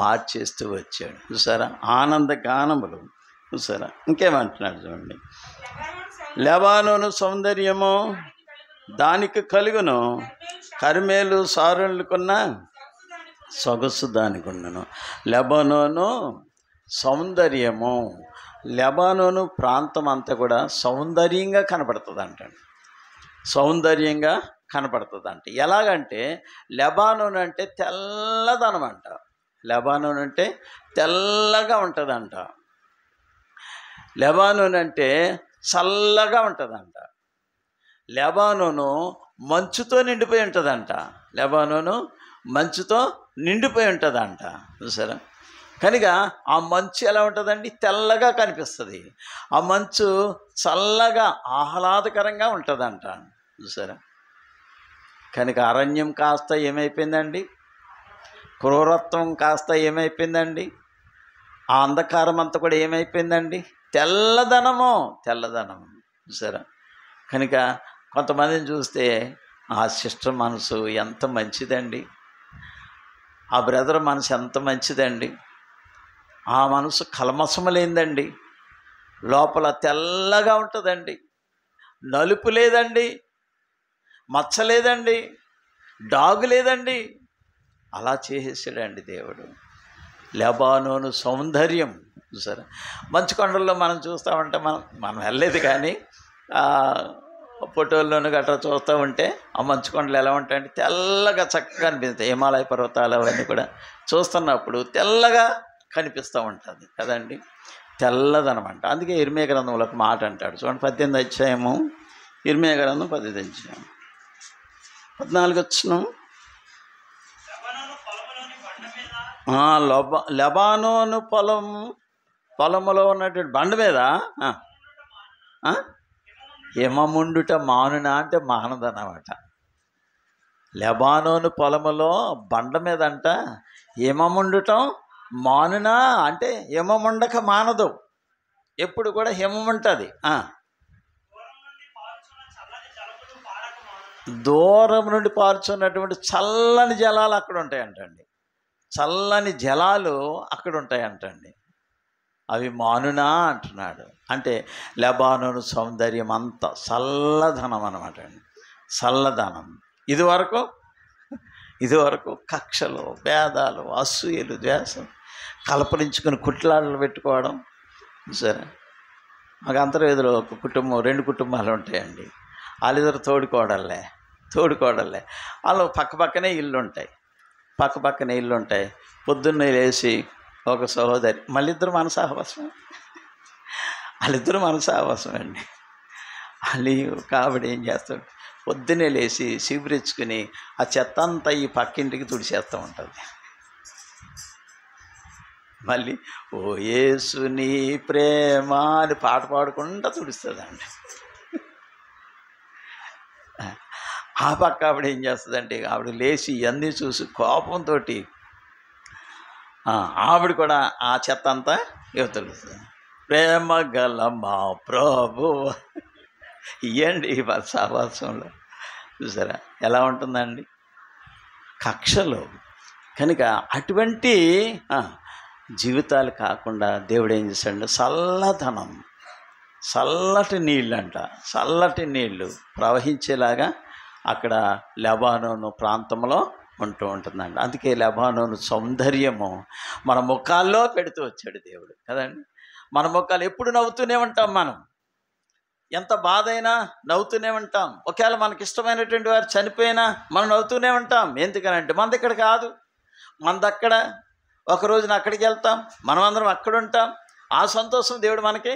మార్చేస్తూ వచ్చాడు. చూసారా. ఆనంద గానములు. చూసారా. ఇంకేమంటున్నాడు చూడండి, లెబానోను సౌందర్యము దానికి కలుగును, కర్మేలు సారులకున్న సొగసు దానికి ఉండను. లెబానోను సౌందర్యము, లెబానోను ప్రాంతం అంతా కూడా సౌందర్యంగా కనపడుతుంది అంటండి, సౌందర్యంగా కనపడుతుంది అంట. ఎలాగంటే లెబానోన్ అంటే తెల్లదనం అంట, లెబానోన్ అంటే తెల్లగా ఉంటుందంట, లెబానోన్ అంటే చల్లగా ఉంటుందంట, లెబానోను మంచుతో నిండిపోయి ఉంటుందంట, లెబానోను మంచుతో నిండిపోయి ఉంటుందంట. చూసారా. కనుక ఆ మంచు ఎలా ఉంటుందండి, తెల్లగా కనిపిస్తుంది, ఆ మంచు చల్లగా ఆహ్లాదకరంగా ఉంటుందంట. చూసారా. కనుక అరణ్యం కాస్త ఏమైపోయిందండి, క్రూరత్వం కాస్త ఏమైపోయిందండి, ఆ అంధకారం అంతా కూడా ఏమైపోయిందండి, తెల్లదనము. చూసారా. కనుక కొంతమందిని చూస్తే ఆ సిస్టర్ మనసు ఎంత మంచిదండి, ఆ బ్రదర్ మనసు ఎంత మంచిదండి, ఆ మనసు కల్మషము లేదండి, లోపల తెల్లగా ఉంటుందండి, నలుపు లేదండి, మచ్చ లేదండి, డాగు లేదండి. అలా చేసేసాడండి దేవుడు. లెబానోను సౌందర్యం. చూసారా. మంచు కొండల్లో మనం చూస్తామంటే మనం వెళ్ళలేదు, కానీ ఫోటోల్లోనూ గట్రా చూస్తూ ఉంటే ఆ మంచు కొండలు ఎలా ఉంటాయంటే తెల్లగా చక్కగా అనిపిస్తాయి. హిమాలయ పర్వతాలు అవన్నీ కూడా చూస్తున్నప్పుడు తెల్లగా కనిపిస్తూ ఉంటుంది కదండి, తెల్లదనమాట. అందుకే ఇర్మీయా గ్రంథంలో ఒక మాట అంటాడు చూడండి, 18వ అధ్యాయము, ఇర్మీయా గ్రంథం 18వ అధ్యాయం 14వ వచనం. లెబానోను పొలములో ఉన్నటువంటి బండ మీద హిమముండుట మానునా అంటే మానదన్నమాట. లెబానోను పొలములో బండ మీద అంట హిమముండటం మానునా అంటే హిమముండక మానదు, ఎప్పుడు కూడా హిమం ఉంటుంది. దూరం నుండి పారుచున్నటువంటి చల్లని జలాలు అక్కడ ఉంటాయంటండి, చల్లని జలాలు అక్కడ ఉంటాయంటండి, అవి మానునా అంటున్నాడు. అంటే లెబానోను సౌందర్యం అంతా చల్లదనం అనమాట అండి, చల్లదనం. ఇదివరకు కక్షలు, భేదాలు, అసూయలు, ద్వేషం, కలపరించుకుని కుట్లాడలు పెట్టుకోవడం. సరే. మాకు అంతర్వేదిలో ఒక కుటుంబం, 2 కుటుంబాలు ఉంటాయండి. వాళ్ళిద్దరు తోడుకోడలే వాళ్ళు పక్కపక్కనే ఇల్లు ఉంటాయి. పొద్దున్నే లేచి ఒక సహోదరి, వాళ్ళిద్దరు మనసాహవసం అండి. వాళ్ళు కాబట్టి ఏం చేస్తాడు, పొద్దున్నే లేచి సిబిరెచ్చుకుని ఆ చెత్త అంతా ఈ పక్కింటికి తుడిచేస్తూ ఉంటుంది. మళ్ళీ ఓ యేసు నీ ప్రేమ అని పాట పాడుకుంటూ తుడుస్తుందండి. ఆ పక్క ఆవిడ ఏం చేస్తుందంటే, ఆవిడ లేచి ఇవన్నీ చూసి కోపంతో ఆవిడ కూడా ఆ చెత్త అంతా యువతలు. ప్రేమ గల మా ప్రభు ఇవ్వండి వాళ్ళ సహవాసంలో. చూసారా ఎలా ఉంటుందండి కక్షలు. కనుక అటువంటి జీవితాలు కాకుండా దేవుడు ఏం చేశాడు, చల్లదనం, చల్లటి నీళ్ళు అంట, చల్లటి నీళ్ళు ప్రవహించేలాగా అక్కడ లెబానోను ప్రాంతంలో ఉంటూ ఉంటుందండి. అందుకే లెబానోను సౌందర్యము మన ముఖాల్లో పెడుతూ వచ్చాడు దేవుడు కదండి. మన ముఖాలు ఎప్పుడు నవ్వుతూనే ఉంటాం. మనం ఎంత బాధ అయినా నవ్వుతూనే ఉంటాం. ఒకవేళ మనకి ఇష్టమైనటువంటి వారు చనిపోయినా మనం నవ్వుతూనే ఉంటాం. ఎందుకనంటే మనది ఇక్కడ కాదు, మనది అక్కడ. ఒకరోజున అక్కడికి వెళ్తాం, మనం అందరం అక్కడ ఉంటాం. ఆ సంతోషం దేవుడు మనకి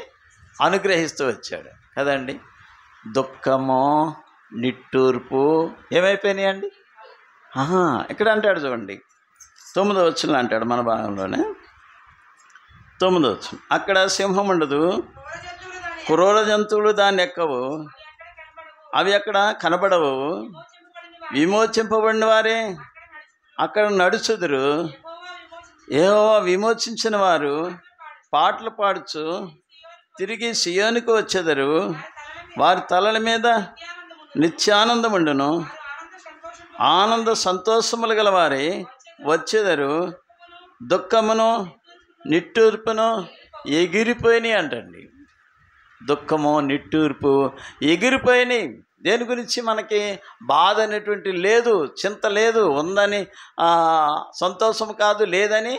అనుగ్రహిస్తూ వచ్చాడు కదండి. దుఃఖము నిట్టూర్పు ఏమైపోయినాయి అండి. ఇక్కడ అంటాడు చూడండి 9వ వచనంలో అంటాడు, మన భాగంలోనే 9వ వచనం. అక్కడ సింహం ఉండదు, క్రూర జంతువులు దాన్ని ఎక్కవు, అవి అక్కడ కనబడవు, విమోచింపబడిన వారే అక్కడ నడుచుదురు, యెహోవా విమోచించిన వారు పాటలు పాడుచు తిరిగి సియోనుకు వచ్చెదరు, వారి తలల మీద నిత్యానందం ఉండును, ఆనంద సంతోషములు గల వారి వచ్చేదరు, దుఃఖమును నిట్టూర్పును ఎగిరిపోయినాయి అంటండి. దుఃఖము నిట్టూర్పు ఎగిరిపోయినాయి. దేని గురించి మనకి బాధ అనేటువంటి లేదు, చింత లేదు, ఉందని సంతోషం కాదు, లేదని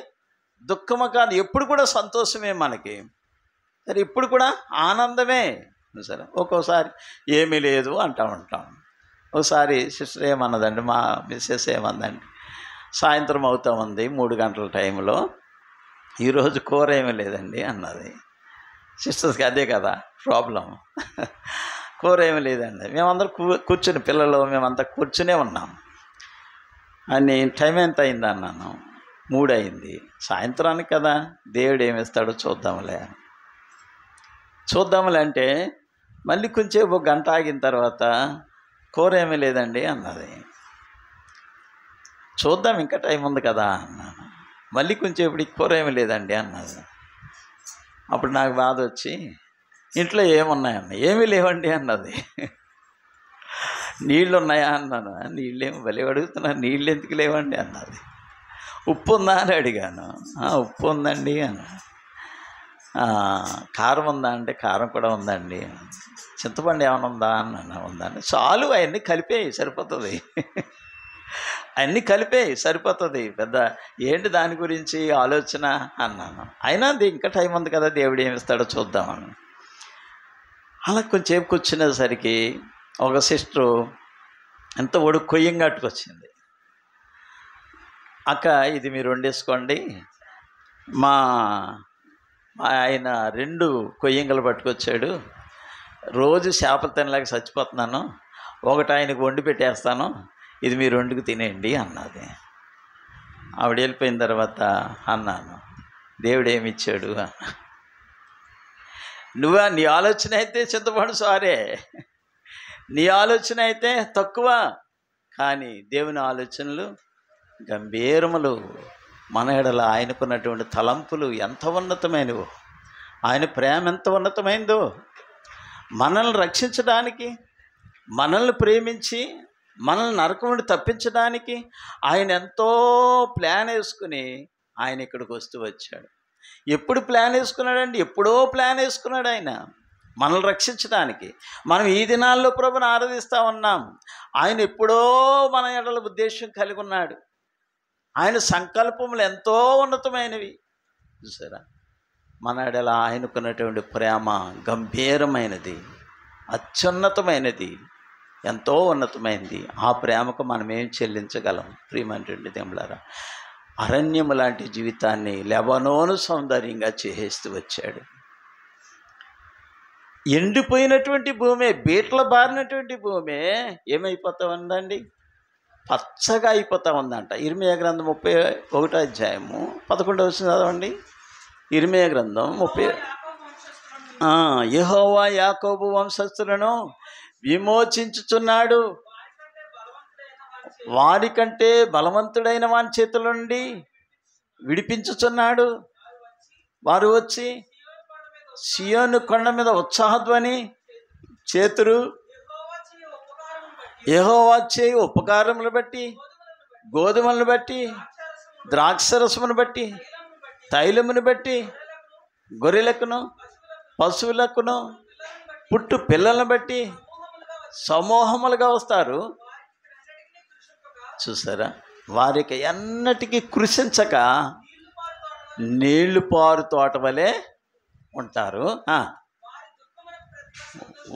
దుఃఖము కాదు, ఎప్పుడు కూడా సంతోషమే మనకి. సరే ఇప్పుడు కూడా ఆనందమే. సరే ఒక్కోసారి ఏమీ లేదు అంటూ ఉంటాం. ఒకసారి సిస్టర్ ఏమన్నదండి, మా మిస్సెస్ ఏమందండి, సాయంత్రం అవుతా ఉంది 3 గంటల టైంలో, ఈరోజు కూర ఏమీ లేదండి అన్నది. సిస్టర్స్కి అదే కదా ప్రాబ్లం, కూర ఏమీ లేదండి. మేమందరం కూర్చుని పిల్లలు మేమంతా కూర్చునే ఉన్నాం. అని టైం ఎంత అయింది అన్నాను, 3 అయింది. సాయంత్రానికి కదా దేవుడు ఏమిస్తాడో చూద్దాంలే అంటే మళ్ళీ కొంచెం 1 గంట ఆగిన తర్వాత కూర ఏమీ లేదండి అన్నది. చూద్దాం ఇంకా టైం ఉంది కదా అన్నాను. మళ్ళీ కొంచెం ఇప్పుడు కూర ఏమీ లేదండి అన్నది. అప్పుడు నాకు బాధ వచ్చి, ఇంట్లో ఏమున్నాయన్న, ఏమీ లేవండి అన్నది. నీళ్ళు ఉన్నాయా అన్నాను. నీళ్ళేమో భలే అడుగుతున్నా, నీళ్ళు ఎందుకు లేవండి అన్నది. ఉప్పు ఉందా అని అడిగాను. ఉప్పు ఉందండి అన్న. కారం ఉందా అంటే కారం కూడా ఉందండి. చింతపండు ఏమైనా ఉందా అన్న. ఉందండి. చాలు, అవన్నీ కలిపేయి సరిపోతుంది, అన్నీ కలిపేయి సరిపోతుంది, పెద్ద ఏంటి దాని గురించి ఆలోచన అన్నాను. అయినా ఇంకా టైం ఉంది కదా దేవుడు ఏమిస్తాడో చూద్దామని అలా కొంచెంసేపు కూర్చునేసరికి ఒక సిస్టరు ఎంత కొయ్యం కట్టుకొచ్చింది. అక్క ఇది మీరు వండేసుకోండి, మా ఆయన 2 కొయ్యంగలు పట్టుకొచ్చాడు, రోజు చేపలు తినలేక చచ్చిపోతున్నాను, ఒకటి ఆయనకు వండి పెట్టేస్తాను, ఇది మీరు వండుకు తినేయండి అన్నది. ఆవిడ వెళ్ళిపోయిన తర్వాత అన్నాను, దేవుడు ఏమి ఇచ్చాడు అన్న. నీ ఆలోచన అయితే చింతపండు సారే, నీ ఆలోచన అయితే తక్కువ, కానీ దేవుని ఆలోచనలు గంభీరములు. మన ఎడల ఆయనకున్నటువంటి తలంపులు ఎంత ఉన్నతమైనవో, ఆయన ప్రేమ ఎంత ఉన్నతమైందో, మనల్ని రక్షించడానికి, మనల్ని ప్రేమించి మనల్ని నరకం నుండి తప్పించడానికి ఆయన ఎంతో ప్లాన్ వేసుకుని ఆయన ఇక్కడికి వస్తూ వచ్చాడు. ఎప్పుడు ప్లాన్ వేసుకున్నాడండి? ఎప్పుడో ప్లాన్ వేసుకున్నాడు ఆయన మనల్ని రక్షించడానికి. మనం ఈ దినాల్లో ప్రభుని ఆరాధిస్తూ ఉన్నాం. ఆయన ఎప్పుడో మన ఎడల ఉద్దేశం కలిగి ఉన్నాడు. ఆయన సంకల్పములు ఎంతో ఉన్నతమైనవి. చూసారా, మన ఎడల ఆయనకున్నటువంటి ప్రేమ గంభీరమైనది, అత్యున్నతమైనది, ఎంతో ఉన్నతమైనది. ఆ ప్రేమకు మనం ఏం చెల్లించగలం? ప్రియమైనటువంటి దేవులారా, అరణ్యము లాంటి జీవితాన్ని లెబానోను సౌందర్యంగా చేస్తూ వచ్చాడు. ఎండిపోయినటువంటి భూమే, బీట్ల బారినటువంటి భూమే ఏమైపోతా ఉందండి? పచ్చగా అయిపోతూ ఉందంట. ఇర్మీయా గ్రంథం 31వ అధ్యాయము 11వ వచనం చదవండి. ఇర్మీయా గ్రంథం 30. యెహోవా యాకోబు వంశస్థులను విమోచించుచున్నాడు, వారికంటే బలవంతుడైన వాని చేతుల నుండి విడిపించుచున్నాడు. వారు వచ్చి సియోను కొండ మీద ఉత్సాహధ్వని చేతురు, యెహోవా చేయు ఉపకారములు బట్టి, గోధుమలను బట్టి, ద్రాక్షరసమును బట్టి, తైలమును బట్టి, గొర్రెలకును పశువులకును పుట్టు పిల్లలను బట్టి సమూహములుగా వస్తారు. చూసారా, వారికి ఎన్నటికీ కృషించక నీళ్లు పారు తోట వలె ఉంటారు.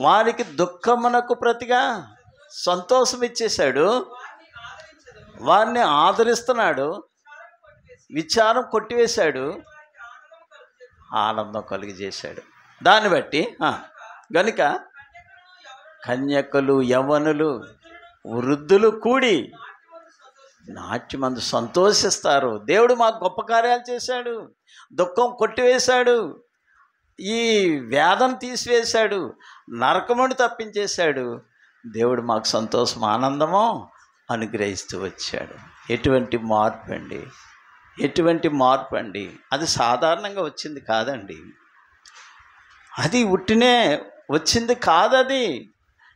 వారికి దుఃఖమునకు ప్రతిగా సంతోషం ఇచ్చేశాడు, వారిని ఆదరిస్తున్నాడు, విచారం కొట్టివేశాడు, ఆనందం కలుగజేశాడు. దాన్ని బట్టి గనుక కన్యకలు, యవ్వనులు, వృద్ధులు కూడి నాట్యమందు సంతోషిస్తారు. దేవుడు మాకు గొప్ప కార్యాలు చేశాడు, దుఃఖం కొట్టివేశాడు, ఈ వేదన తీసివేశాడు, నరకమును తప్పించేశాడు. దేవుడు మాకు సంతోషం, ఆనందము అనుగ్రహిస్తూ వచ్చాడు. ఎటువంటి మార్పు అండి, ఎటువంటి మార్పు అండి. అది సాధారణంగా వచ్చింది కాదండి, అది ఉట్టినే వచ్చింది కాదది.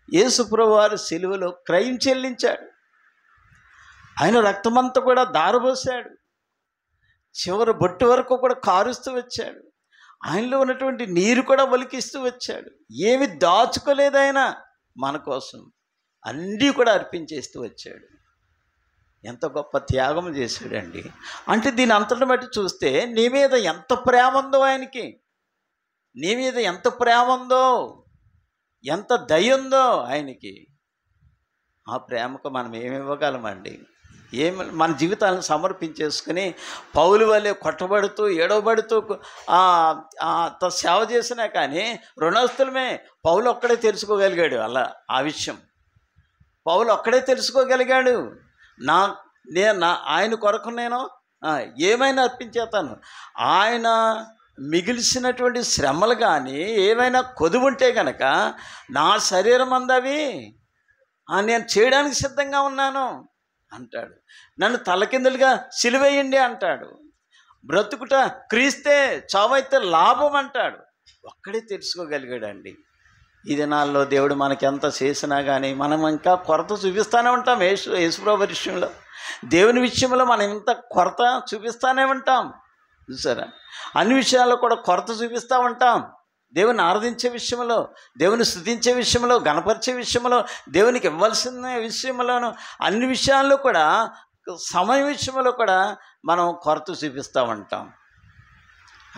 యేసుప్రభువు వారు సిలువలో క్రయం చెల్లించాడు, ఆయన రక్తమంతా కూడా దారబోసాడు, చివరి బొట్టు వరకు కూడా కారుస్తూ వచ్చాడు, ఆయనలో ఉన్నటువంటి నీరు కూడా ఒలికిస్తూ వచ్చాడు. ఏమి దాచుకోలేదు ఆయన మన కోసం, అన్నీ కూడా అర్పించేస్తూ వచ్చాడు. ఎంత గొప్ప త్యాగం చేశాడండి. అంటే దీని అంతటిని బట్టి చూస్తే నీ మీద ఎంత ప్రేమ ఉందో ఆయనకి, నీ మీద ఎంత ప్రేమ ఉందో, ఎంత దయ ఉందో ఆయనకి. ఆ ప్రేమకు మనం ఏమి ఇవ్వగలమండి? మన జీవితాలను సమర్పించేసుకుని పౌలు వల్లే కొట్టబడుతూ ఏడవబడుతూ సేవ చేసినా కానీ రుణస్తులమే. పౌలు ఒక్కడే తెలుసుకోగలిగాడు అలా ఆ విషయం. పౌలు ఒక్కడే తెలుసుకోగలిగాడు, ఆయన కొరకు నేను ఏమైనా అర్పించేస్తాను. ఆయన మిగిల్చినటువంటి శ్రమలు కానీ ఏమైనా కొదువుంటే కనుక నా శరీరం అందవి నేను చేయడానికి సిద్ధంగా ఉన్నాను అంటాడు. నన్ను తలకిందులుగా సిలువేయండి అంటాడు. బ్రతుకుట క్రీస్తే, చావైతే లాభం అంటాడు. ఒక్కడే తెలుసుకోగలిగాడండి. ఈ దినాల్లో దేవుడు మనకి ఎంత చేసినా కానీ మనం ఇంకా కొరత చూపిస్తూనే ఉంటాం. యేసుప్రభు విషయంలో, దేవుని విషయంలో మనం ఇంత కొరత చూపిస్తూనే ఉంటాం. చూసారా, అన్ని విషయాల్లో కూడా కొరత చూపిస్తూ ఉంటాం. దేవుని ఆరాధించే విషయంలో, దేవుని స్తుతించే విషయంలో, గణపరిచే విషయంలో, దేవునికి ఇవ్వాల్సిన విషయంలోనూ, అన్ని విషయాల్లో కూడా, సమయం విషయంలో కూడా మనం కొరత చూపిస్తూ ఉంటాం.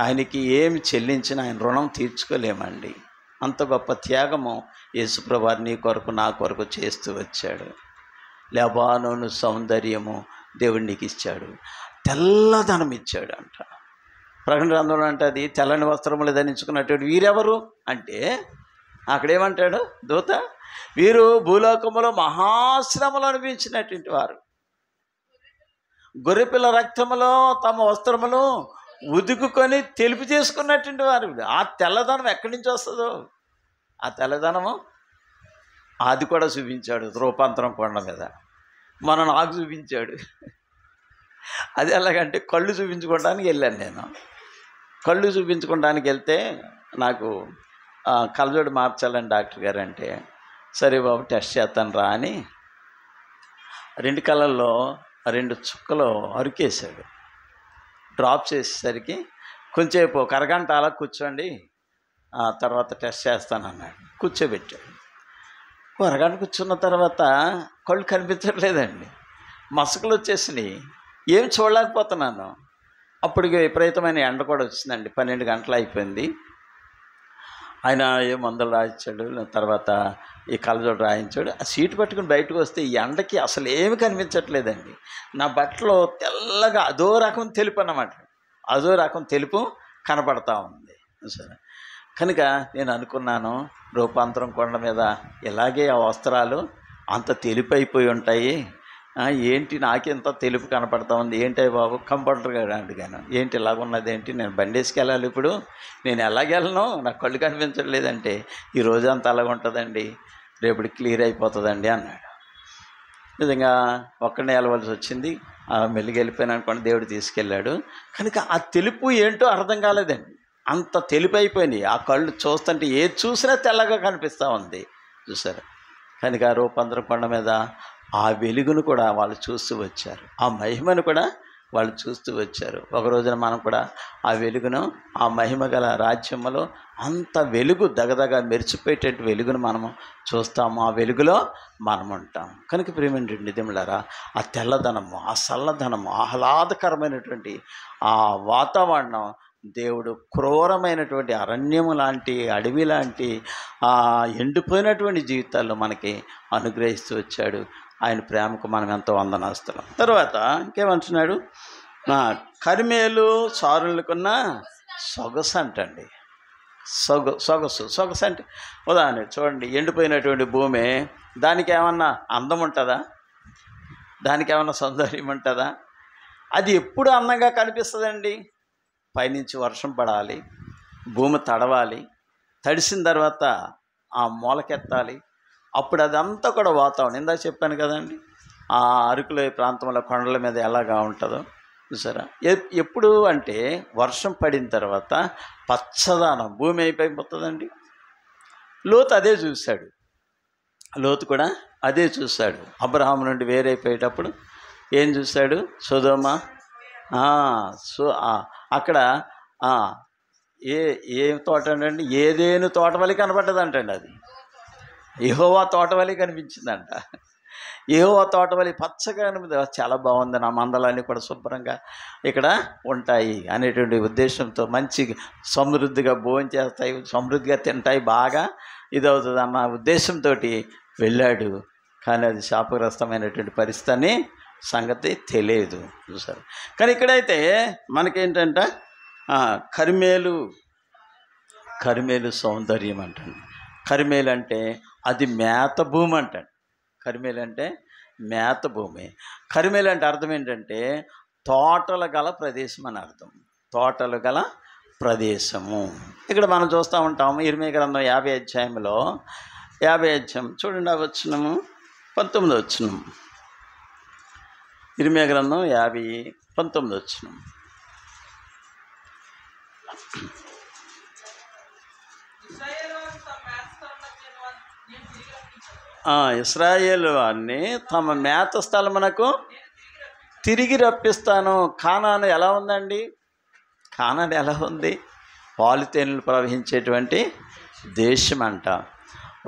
ఆయనకి ఏమి చెల్లించినా ఆయన రుణం తీర్చుకోలేమండి. అంత గొప్ప త్యాగము యేసుప్రభు వారు నీ కొరకు నా కొరకు చేస్తూ వచ్చాడు. లెబానోను సౌందర్యము దేవుడు నీకు ఇచ్చాడు, తెల్లదనం ఇచ్చాడు అంట. ప్రకటన గ్రంథంలో అంటే అది తెల్లని వస్త్రములు ధరించుకున్నటువంటి వీరెవరు అంటే అక్కడేమంటాడు దూత, వీరు భూలోకములో మహాశ్రమలు అనిపించినటువంటి వారు, గొర్రెపిల్ల రక్తములో తమ వస్త్రములు ఉదుకుకొని తెలుపు చేసుకున్నటువంటి వారు. ఆ తెల్లదనం ఎక్కడి నుంచి వస్తుందో, ఆ తెల్లదనము అది కూడా చూపించాడు రూపాంతరం కొండ మీద. నాకు చూపించాడు. అది ఎలాగంటే కళ్ళు చూపించుకోవడానికి వెళ్ళాను నేను. కళ్ళు చూపించుకోవడానికి వెళ్తే నాకు కళ్ళజోడు మార్చాలని డాక్టర్ గారు అంటే, సరే బాబు టెస్ట్ చేస్తాను రా అని 2 కళ్ళల్లో 2 చుక్కలు అరికేశాడు. డ్రాప్ చేసేసరికి కొంచెంసేపు ఒక అరగంట అలా కూర్చోండి, తర్వాత టెస్ట్ చేస్తానన్నాడు. కూర్చోబెట్టాడు. అరగంట కూర్చున్న తర్వాత కళ్ళు కనిపించట్లేదండి, మసకలు వచ్చేసినాయి, ఏం చూడలేకపోతున్నాను. అప్పటికి విపరీతమైన ఎండ కూడా వచ్చిందండి, 12 గంటలు అయిపోయింది. ఆయన ఏ మందులు రాయించాడు, తర్వాత ఈ కళ్ళజోడు రాయించాడు. ఆ సీటు పట్టుకుని బయటకు వస్తే ఈ ఎండకి అసలు ఏమి కనిపించట్లేదండి. నా బట్టలో తెల్లగా అదో రకం తెలుపు అన్నమాట, అదో రకం తెలుపు కనపడతా ఉంది. సరే, కనుక నేను అనుకున్నాను రూపాంతరం కొండ మీద ఇలాగే ఆ వస్త్రాలు అంత తెలుపు అయిపోయి ఉంటాయి, ఏంటి నాకెంత తెలుపు కనపడతా ఉంది, ఏంటి బాబు కంపౌండర్ గారు అడిగాను, ఏంటి ఇలాగున్నది ఏంటి, నేను బండేసుకు వెళ్ళాలి ఇప్పుడు, నేను ఎలాగెళ్ళను, నాకు కళ్ళు కనిపించట్లేదంటే, ఈ రోజంతా అలాగ ఉంటుందండి, రేపటికి క్లియర్ అయిపోతుందండి అన్నాడు. నిజంగా ఒక్కడినే వెళ్ళవలసి వచ్చింది. మెల్లిగి వెళ్ళిపోయాను అనుకోండి, దేవుడు తీసుకెళ్ళాడు. కనుక ఆ తెలుపు ఏంటో అర్థం కాలేదండి. అంత తెలుపు అయిపోయినాయి. ఆ కళ్ళు చూస్తుంటే ఏది చూసినా తెల్లగా కనిపిస్తూ ఉంది, చూసారు. కనుక ఆ రూపాంతరం కొండ మీద ఆ వెలుగును కూడా వాళ్ళు చూస్తూ వచ్చారు, ఆ మహిమను కూడా వాళ్ళు చూస్తూ వచ్చారు. ఒక రోజున మనం కూడా ఆ వెలుగును, ఆ మహిమ గల రాజ్యములో అంత వెలుగు దగదగ మెరిచిపోయేటట్టు వెలుగును మనము చూస్తాము, ఆ వెలుగులో మనం ఉంటాం. కనుక ప్రియమైన నిజములారా, ఆ తెల్లదనము, ఆ చల్లదనము, ఆహ్లాదకరమైనటువంటి ఆ వాతావరణం దేవుడు క్రూరమైనటువంటి అరణ్యము లాంటి, అడవి లాంటి ఎండిపోయినటువంటి జీవితాల్లో మనకి అనుగ్రహిస్తూ వచ్చాడు. ఆయన ప్రేమకు మనం ఎంతో వందనాస్తులం. తర్వాత ఇంకేమంటున్నాడు, కరిమేలు సారులకున్న సొగసు అంటండి. సొగసు అంటే ఉదాహరణ చూడండి, ఎండిపోయినటువంటి భూమి, దానికి ఏమన్నా అందం ఉంటుందా? దానికి ఏమన్నా సౌందర్యం ఉంటుందా? అది ఎప్పుడు అందంగా కనిపిస్తుందండి? పైనుంచి వర్షం పడాలి, భూమి తడవాలి, తడిసిన తర్వాత ఆ మొలకెత్తాలి, అప్పుడు అదంతా కూడా వాతావరణం. ఇందాక చెప్పాను కదండి, ఆ అరకులో ప్రాంతంలో కొండల మీద ఎలాగా ఉంటుందో చూసారా. ఎప్పుడు అంటే వర్షం పడిన తర్వాత పచ్చదనం భూమి అయిపోతుందండి. లోతు అదే చూశాడు, లోతు కూడా అదే చూశాడు. అబ్రహాము నుండి వేరైపోయేటప్పుడు ఏం చూశాడు? సొదొమ, అక్కడ ఏ తోట అండి? ఏదేను తోటవలి కనబడ్డదంటండి. అది యెహోవా తోటవలి కనిపించిందంట. యెహోవా తోటవలి పచ్చగా చాలా బాగుంది, నా మందలన్నీ కూడా శుభ్రంగా ఇక్కడ ఉంటాయి అనేటువంటి ఉద్దేశంతో, మంచి సమృద్ధిగా భోజనం చేస్తాయి, సమృద్ధిగా తింటాయి, బాగా ఇదవుతుంది అన్న ఉద్దేశంతో వెళ్ళాడు. కానీ అది శాపగ్రస్తమైనటువంటి పరిస్థితి సంగతి తెలియదు, చూసారు. కానీ ఇక్కడైతే మనకేంటంటే కరిమేలు సౌందర్యం అంటండి. కరిమేలు అంటే అది మేత భూమి అంటండి. కరిమేలు అంటే మేత భూమి. కరిమేలు అంటే అర్థం ఏంటంటే తోటలు గల ప్రదేశం అని అర్థం. తోటలు గల ప్రదేశము. ఇక్కడ మనం చూస్తూ ఉంటాము ఇర్మీయా గ్రంథం 50 అధ్యాయంలో 50 అధ్యాయం చూడండి, వచనము 19 వచనం. ఇర్మీయా గ్రంథం 50:19 వచనం. ఇశ్రాయేలు వారిని తమ మేత స్థలమునకు తిరిగి రప్పిస్తాను. కానాను ఎలా ఉందండి? కానాను ఎలా ఉంది? పాలు తేనెలు ప్రవహించేటువంటి దేశం అంట.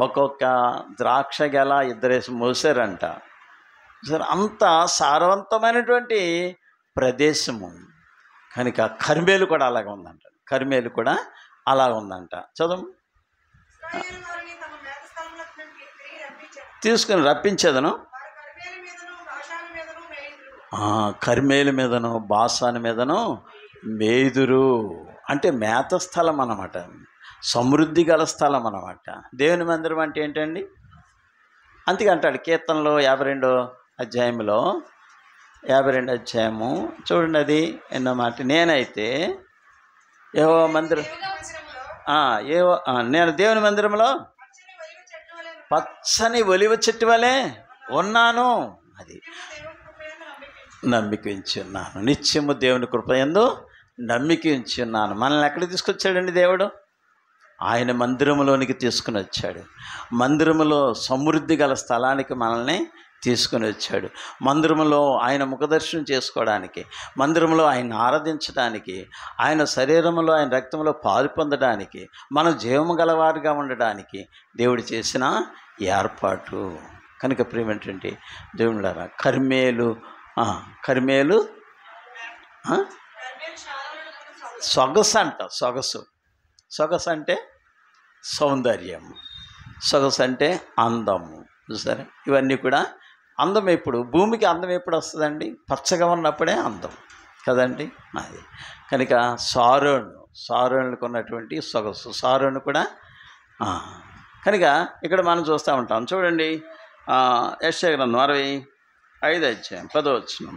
ఒక్కొక్క ద్రాక్ష గెల 2 మోసారంట. సరే, అంత సారవంతమైనటువంటి ప్రదేశము. కనుక కరిమేలు కూడా అలాగ ఉందంట. కరిమేలు కూడా అలాగ ఉందంట. చదువు. తీసుకుని రప్పించేదను, కరిమేలు మీదను బాషాను మీదను మేదురు. అంటే మేత స్థలం అన్నమాట, సమృద్ధి గల స్థలం అన్నమాట. దేవుని మందిరం అంటే ఏంటండి? అందుకే అంటాడు కీర్తనలో 52 అధ్యాయంలో 52 అధ్యాయము చూడండి, అది ఎన్నో మాట. నేనైతే యెహోవా మందిరం నేను దేవుని మందిరంలో పచ్చని ఒలివ చెట్టు వలె ఉన్నాను. అది నమ్మిక ఉంచున్నాను, నిత్యము దేవుని కృపయందు నమ్మిక ఉంచున్నాను. మనల్ని ఎక్కడికి తీసుకొచ్చాడండి దేవుడు? ఆయన మందిరంలోనికి తీసుకుని వచ్చాడు. మందిరములో సమృద్ధి గల స్థలానికి మనల్ని తీసుకుని వచ్చాడు. మందిరంలో ఆయన ముఖదర్శనం చేసుకోవడానికి, మందిరంలో ఆయన ఆరాధించడానికి, ఆయన శరీరంలో ఆయన రక్తంలో పాలు పొందడానికి, మనం జీవము గలవారిగా ఉండడానికి దేవుడు చేసిన ఏర్పాటు. కనుక ప్రియమైనటువంటి దేవుళ్ళారా, కరిమేలు సొగసు అంట. సొగసు అంటే సౌందర్యం, సొగసు అంటే అందము. చూసారా, ఇవన్నీ కూడా అందం. ఎప్పుడు భూమికి అందం ఎప్పుడు వస్తుందండి? పచ్చగా ఉన్నప్పుడే అందం కదండి. అది కనుక సారోనుకు ఉన్నటువంటి సొగసు, సారోను కూడా. కనుక ఇక్కడ మనం చూస్తూ ఉంటాం. చూడండి, యెషయా గ్రంథం 65 అధ్యాయం 10వ వచనం.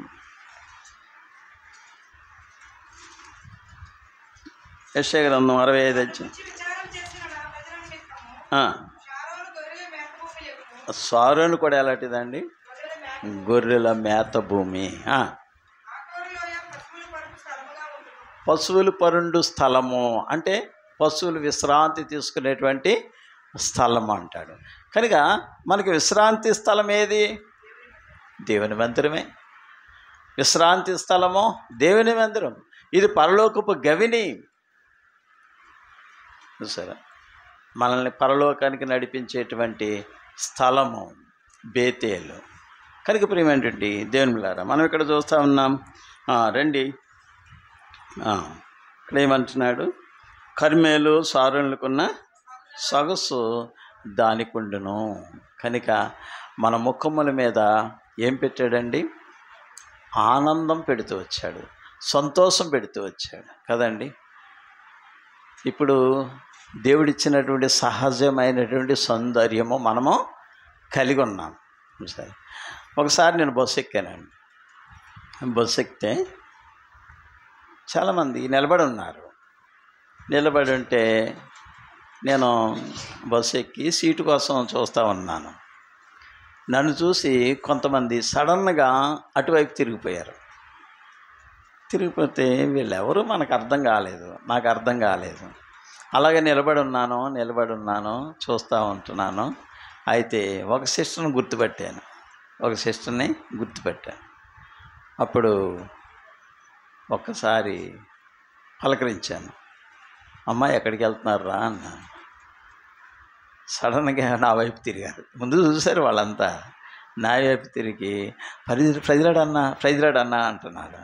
యెషయా గ్రంథం 65 అధ్యాయం. సారోను కూడా ఎలాంటిదండి? గొర్రెల మేత భూమి. పశువులు పరుండు స్థలము అంటే పశువులు విశ్రాంతి తీసుకునేటువంటి స్థలము అంటాడు. కనుక మనకి విశ్రాంతి స్థలం ఏది? దేవుని మందిరమే. విశ్రాంతి స్థలము దేవుని మందిరం. ఇది పరలోకపు గవిని. సరే, మనల్ని పరలోకానికి నడిపించేటువంటి స్థలము బేతేలు. కనుక ప్రియమైనటువంటి దేవుని బిడ్డలారా, మనం ఇక్కడ చూస్తూ ఉన్నాం. రండి, ఇక్కడ ఏమంటున్నాడు? కర్మేలు సారులకున్న సొగసు దానికుండును. కనుక మన ముఖముల మీద ఏం పెట్టాడండి? ఆనందం పెడుతూ వచ్చాడు, సంతోషం పెడుతూ వచ్చాడు కదండి. ఇప్పుడు దేవుడిచ్చినటువంటి సహజమైనటువంటి సౌందర్యము మనము కలిగి ఉన్నాం. సరే, ఒకసారి నేను బస్సు ఎక్కానండి. బస్సు ఎక్కితే చాలామంది నిలబడి ఉన్నారు. నిలబడి ఉంటే నేను బస్సు ఎక్కి సీటు కోసం చూస్తూ ఉన్నాను. నన్ను చూసి కొంతమంది సడన్గా అటువైపు తిరిగిపోయారు. తిరిగిపోతే వీళ్ళెవరూ మనకు అర్థం కాలేదు, నాకు అర్థం కాలేదు. అలాగే నిలబడి ఉన్నాను, చూస్తూ ఉంటున్నాను. అయితే ఒక సిస్టర్ని గుర్తుపెట్టాను. అప్పుడు ఒక్కసారి పలకరించాను. అమ్మ ఎక్కడికి వెళ్తున్నారా అన్నాను. సడన్గా నా వైపు తిరిగారు. ముందు చూశారు వాళ్ళంతా, నా వైపు తిరిగి ప్రైజ్లాడన్నా అంటున్నారు.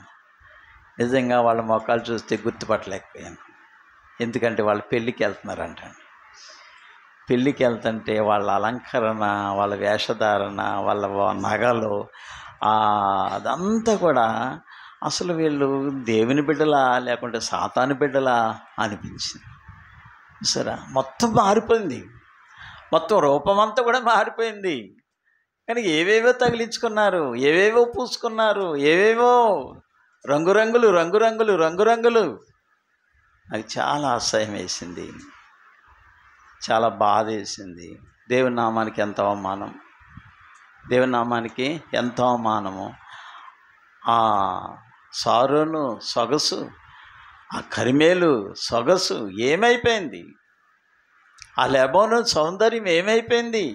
నిజంగా వాళ్ళ మొక్కలు చూస్తే గుర్తుపట్టలేకపోయాను. ఎందుకంటే వాళ్ళు పెళ్ళికి వెళ్తున్నారంట. పెళ్ళికి వెళ్తుంటే వాళ్ళ అలంకరణ, వాళ్ళ వేషధారణ, వాళ్ళ నగలు, అదంతా కూడా అసలు వీళ్ళు దేవుని బిడ్డలా లేకుంటే సాతాను బిడ్డలా అనిపించింది. సరే, మొత్తం మారిపోయింది, మొత్తం రూపమంతా కూడా మారిపోయింది. కానీ ఏవేవో తగిలించుకున్నారు, ఏవేవో పూసుకున్నారు, ఏవేవో రంగురంగులు. అది చాలా అసహ్యం వేసింది, చాలా బాధ వేసింది. దేవుని నామానికి ఎంత అవమానము. ఆ సారోను సొగసు, ఆ కరిమేలు సొగసు ఏమైపోయింది? ఆ లెబానోను సౌందర్యం ఏమైపోయింది?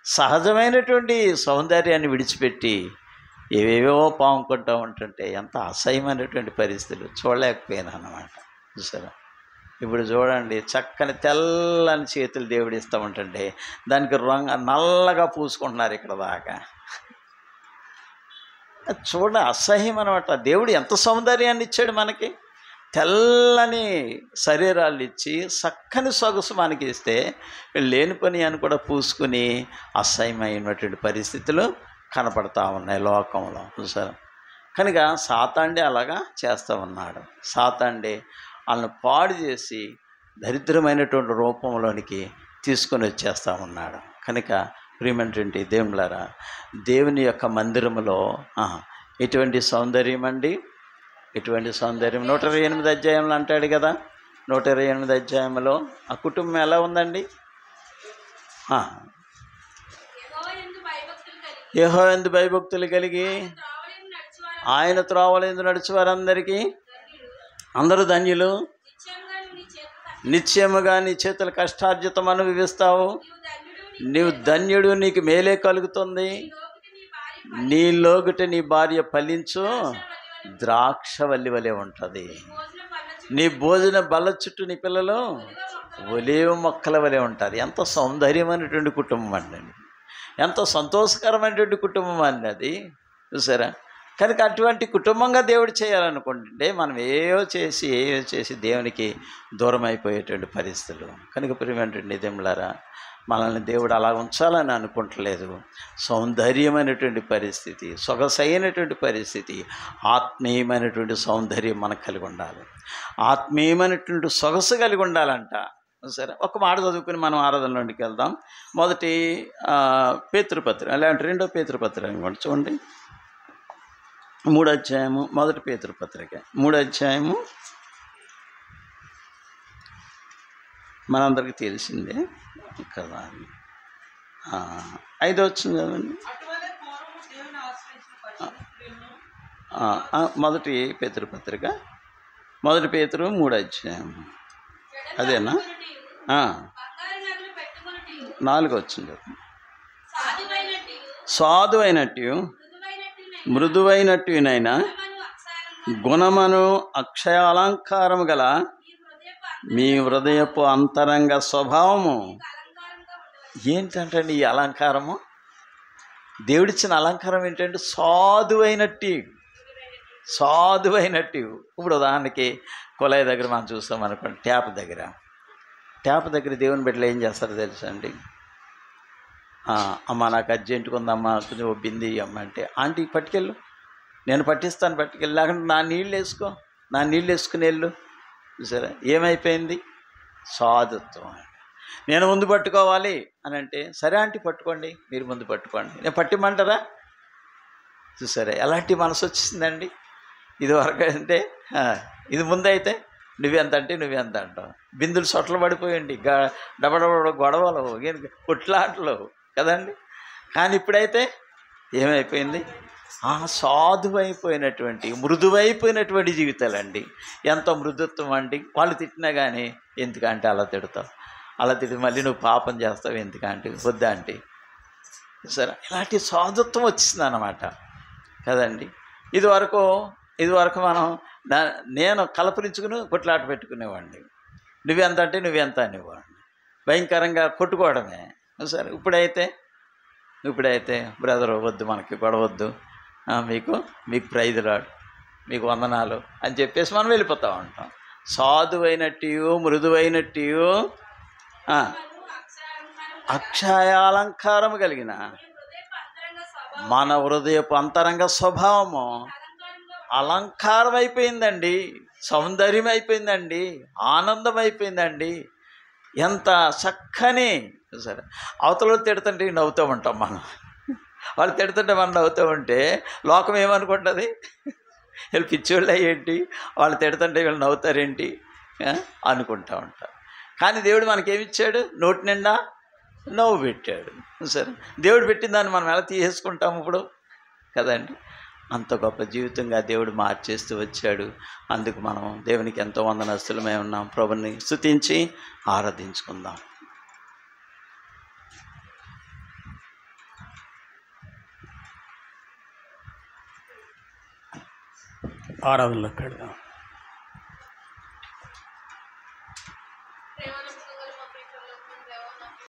సహజమైనటువంటి సౌందర్యాన్ని విడిచిపెట్టి ఏవేవో పాముకుంటూ ఉంటుంటే ఎంత అసహ్యమైనటువంటి పరిస్థితులు చూడలేకపోయాను అన్నమాట. చూసారా? ఇప్పుడు చూడండి, చక్కని తెల్లని చేతులు దేవుడు ఇస్తూ ఉంటుంటే దానికి నల్లగా పూసుకుంటున్నారు ఇక్కడ దాకా. చూడ అసహ్యం అనమాట. దేవుడు ఎంత సౌందర్యాన్ని ఇచ్చాడు మనకి. తెల్లని శరీరాలు ఇచ్చి చక్కని సొగసు మనకి ఇస్తే లేని పని అని కూడా పూసుకుని అసహ్యమైనటువంటి పరిస్థితులు కనపడతా ఉన్నాయి లోకంలో. చూసారా? కనుక సాతాండే అలాగా చేస్తూ ఉన్నాడు. సాతాండే వాళ్ళని పాడు చేసి దరిద్రమైనటువంటి రూపంలోనికి తీసుకొని వచ్చేస్తూ ఉన్నాడు. కనుక ప్రియమైనటువంటి దేవులారా, దేవుని యొక్క మందిరములో ఎటువంటి సౌందర్యం అండి, ఎటువంటి సౌందర్యం. 128 అధ్యాయంలో అంటాడు కదా, 128 అధ్యాయంలో ఆ కుటుంబం ఎలా ఉందండి? యెహోవాయందు భయభక్తులు కలిగి ఆయన త్రోవలందు నడుచువారందరికీ అందరూ ధన్యులు. నిశ్చయముగా నీ చేతుల కష్టార్జితం అనుభవిస్తావు. నీవు ధన్యుడు, నీకు మేలే కలుగుతుంది. నీలోగిట నీ భార్య ఫలించు ద్రాక్షవల్లి వలె ఉంటుంది. నీ భోజన బల్ల చుట్టూ నీ పిల్లలు ఒలీవ మొక్కల వలె ఉంటారు. ఎంత సౌందర్యమైనటువంటి కుటుంబం అండి, ఎంత సంతోషకరమైనటువంటి కుటుంబం అండి అది. చూసారా? కనుక అటువంటి కుటుంబంగా దేవుడు చేయాలనుకుంటుంటే మనం ఏవో చేసి దేవునికి దూరం అయిపోయేటువంటి పరిస్థితులు. కనుక ప్రియమైనటువంటి దేవులారా, మనల్ని దేవుడు అలా ఉంచాలని అనుకుంటలేదు. సౌందర్యమైనటువంటి పరిస్థితి, సొగసైనటువంటి పరిస్థితి, ఆత్మీయమైనటువంటి సౌందర్యం మనకు కలిగి ఉండాలి. ఆత్మీయమైనటువంటి సొగసు కలిగి ఉండాలంట. సరే, ఒక మాట చదువుకుని మనం ఆరాధనలోనికి వెళ్దాం. మొదటి పేతురుపత్రిక, అలాంటి 2వ పేతురుపత్రిక కూడా చూడండి. 3వ అధ్యాయము, మొదటి పేతురుపత్రిక 3వ అధ్యాయము మనందరికీ తెలిసిందే కదా. 5వ వచనం చదవండి. మొదటి పేతురుపత్రిక 1 పేతురు 3 అదేనా? 4 వచ్చింది. సాధువైనట్టు మృదువైనట్టునైనా గుణమను అక్షయ అలంకారము గల మీ హృదయపు అంతరంగ స్వభావము. ఏంటంటే ఈ అలంకారము, దేవుడిచ్చిన అలంకారం ఏంటంటే సాధువైనట్టు. ఇప్పుడు ఉదాహరణకి కుళాయి దగ్గర మనం చూస్తాం అనుకోండి, ట్యాప్ దగ్గర దేవుని బిడ్డలు ఏం చేస్తారో తెలుసా అండి? అమ్మ నాకు అర్జెంటుగా ఉందమ్మా, కొంచెం ఓ బింది అమ్మ అంటే, ఆంటీ పట్టుకెళ్ళు, నేను పట్టిస్తాను, పట్టుకెళ్ళి, లేకుంటే నా నీళ్ళు వేసుకుని వెళ్ళు. సరే, ఏమైపోయింది? సాధుత్వం. నేను ముందు పట్టుకోవాలి అని అంటే, సరే ఆంటీ పట్టుకోండి, మీరు ముందు పట్టుకోండి, నేను పట్టిమంటారా? చూసారా ఎలాంటి మనసు వచ్చిందండి? ఇది వరకు అంటే ఇది ముందైతే నువ్వెంత అంటే నువ్వెంత అంటావు, బిందులు సొట్లు పడిపోయండి, డబడబడ గొడవలు, కొట్లాటలు కదండి. కానీ ఇప్పుడైతే ఏమైపోయింది? సాధువైపోయినటువంటి మృదువైపోయినటువంటి జీవితాలండి. ఎంతో మృదుత్వం అండి. వాళ్ళు తిట్టినా కానీ ఎందుకంటే అలా తిడతావు, అలా తిట్టి మళ్ళీ నువ్వు పాపం చేస్తావు ఎందుకంటే వద్దా అంటే. సరే, ఇలాంటి సాధుత్వం వచ్చింది అన్నమాట కదండి. ఇదివరకు మనం నేను కలపరించుకుని కొట్లాట పెట్టుకునేవాడిని, నువ్వెంత అంటే నువ్వెంత అనేవాడిని, భయంకరంగా కొట్టుకోవడమే. సరే, ఇప్పుడైతే బ్రదరు వద్దు, మనకి గొడవద్దు, మీకు ప్రైజులాడు, మీకు వందనాలు అని చెప్పేసి మనం వెళ్ళిపోతూ ఉంటాం. సాధువైనట్టు మృదువైనట్టు అక్షయాలంకారము కలిగిన మన హృదయపు అంతరంగ స్వభావము అలంకారం అయిపోయిందండి, సౌందర్యం అయిపోయిందండి, ఆనందం అయిపోయిందండి. ఎంత చక్కని. సరే, అవతల తిడుతుంటే నవ్వుతూ ఉంటాం మనం, వాళ్ళు తిడుతుంటే మనం నవ్వుతూ ఉంటే లోకం ఏమనుకుంటుంది? వీళ్ళు పిచ్చోళ్ళే ఏంటి, వాళ్ళు తిడుతుంటే వీళ్ళు నవ్వుతారేంటి అనుకుంటూ ఉంటారు. కానీ దేవుడు మనకేమిచ్చాడు? నోటి నిండా నవ్వు పెట్టాడు. సరే, దేవుడు పెట్టిన దాన్ని మనం ఎలా తీసేసుకుంటాము ఇప్పుడు కదండి. అంత గొప్ప జీవితంగా దేవుడు మార్చేస్తూ వచ్చాడు. అందుకు మనం దేవునికి ఎంతో వందనస్తులమై ఉన్నాం. ప్రభుని స్తుతించి ఆరాధించుకుందాం. ఆరాధనలోకి వెళ్దాం.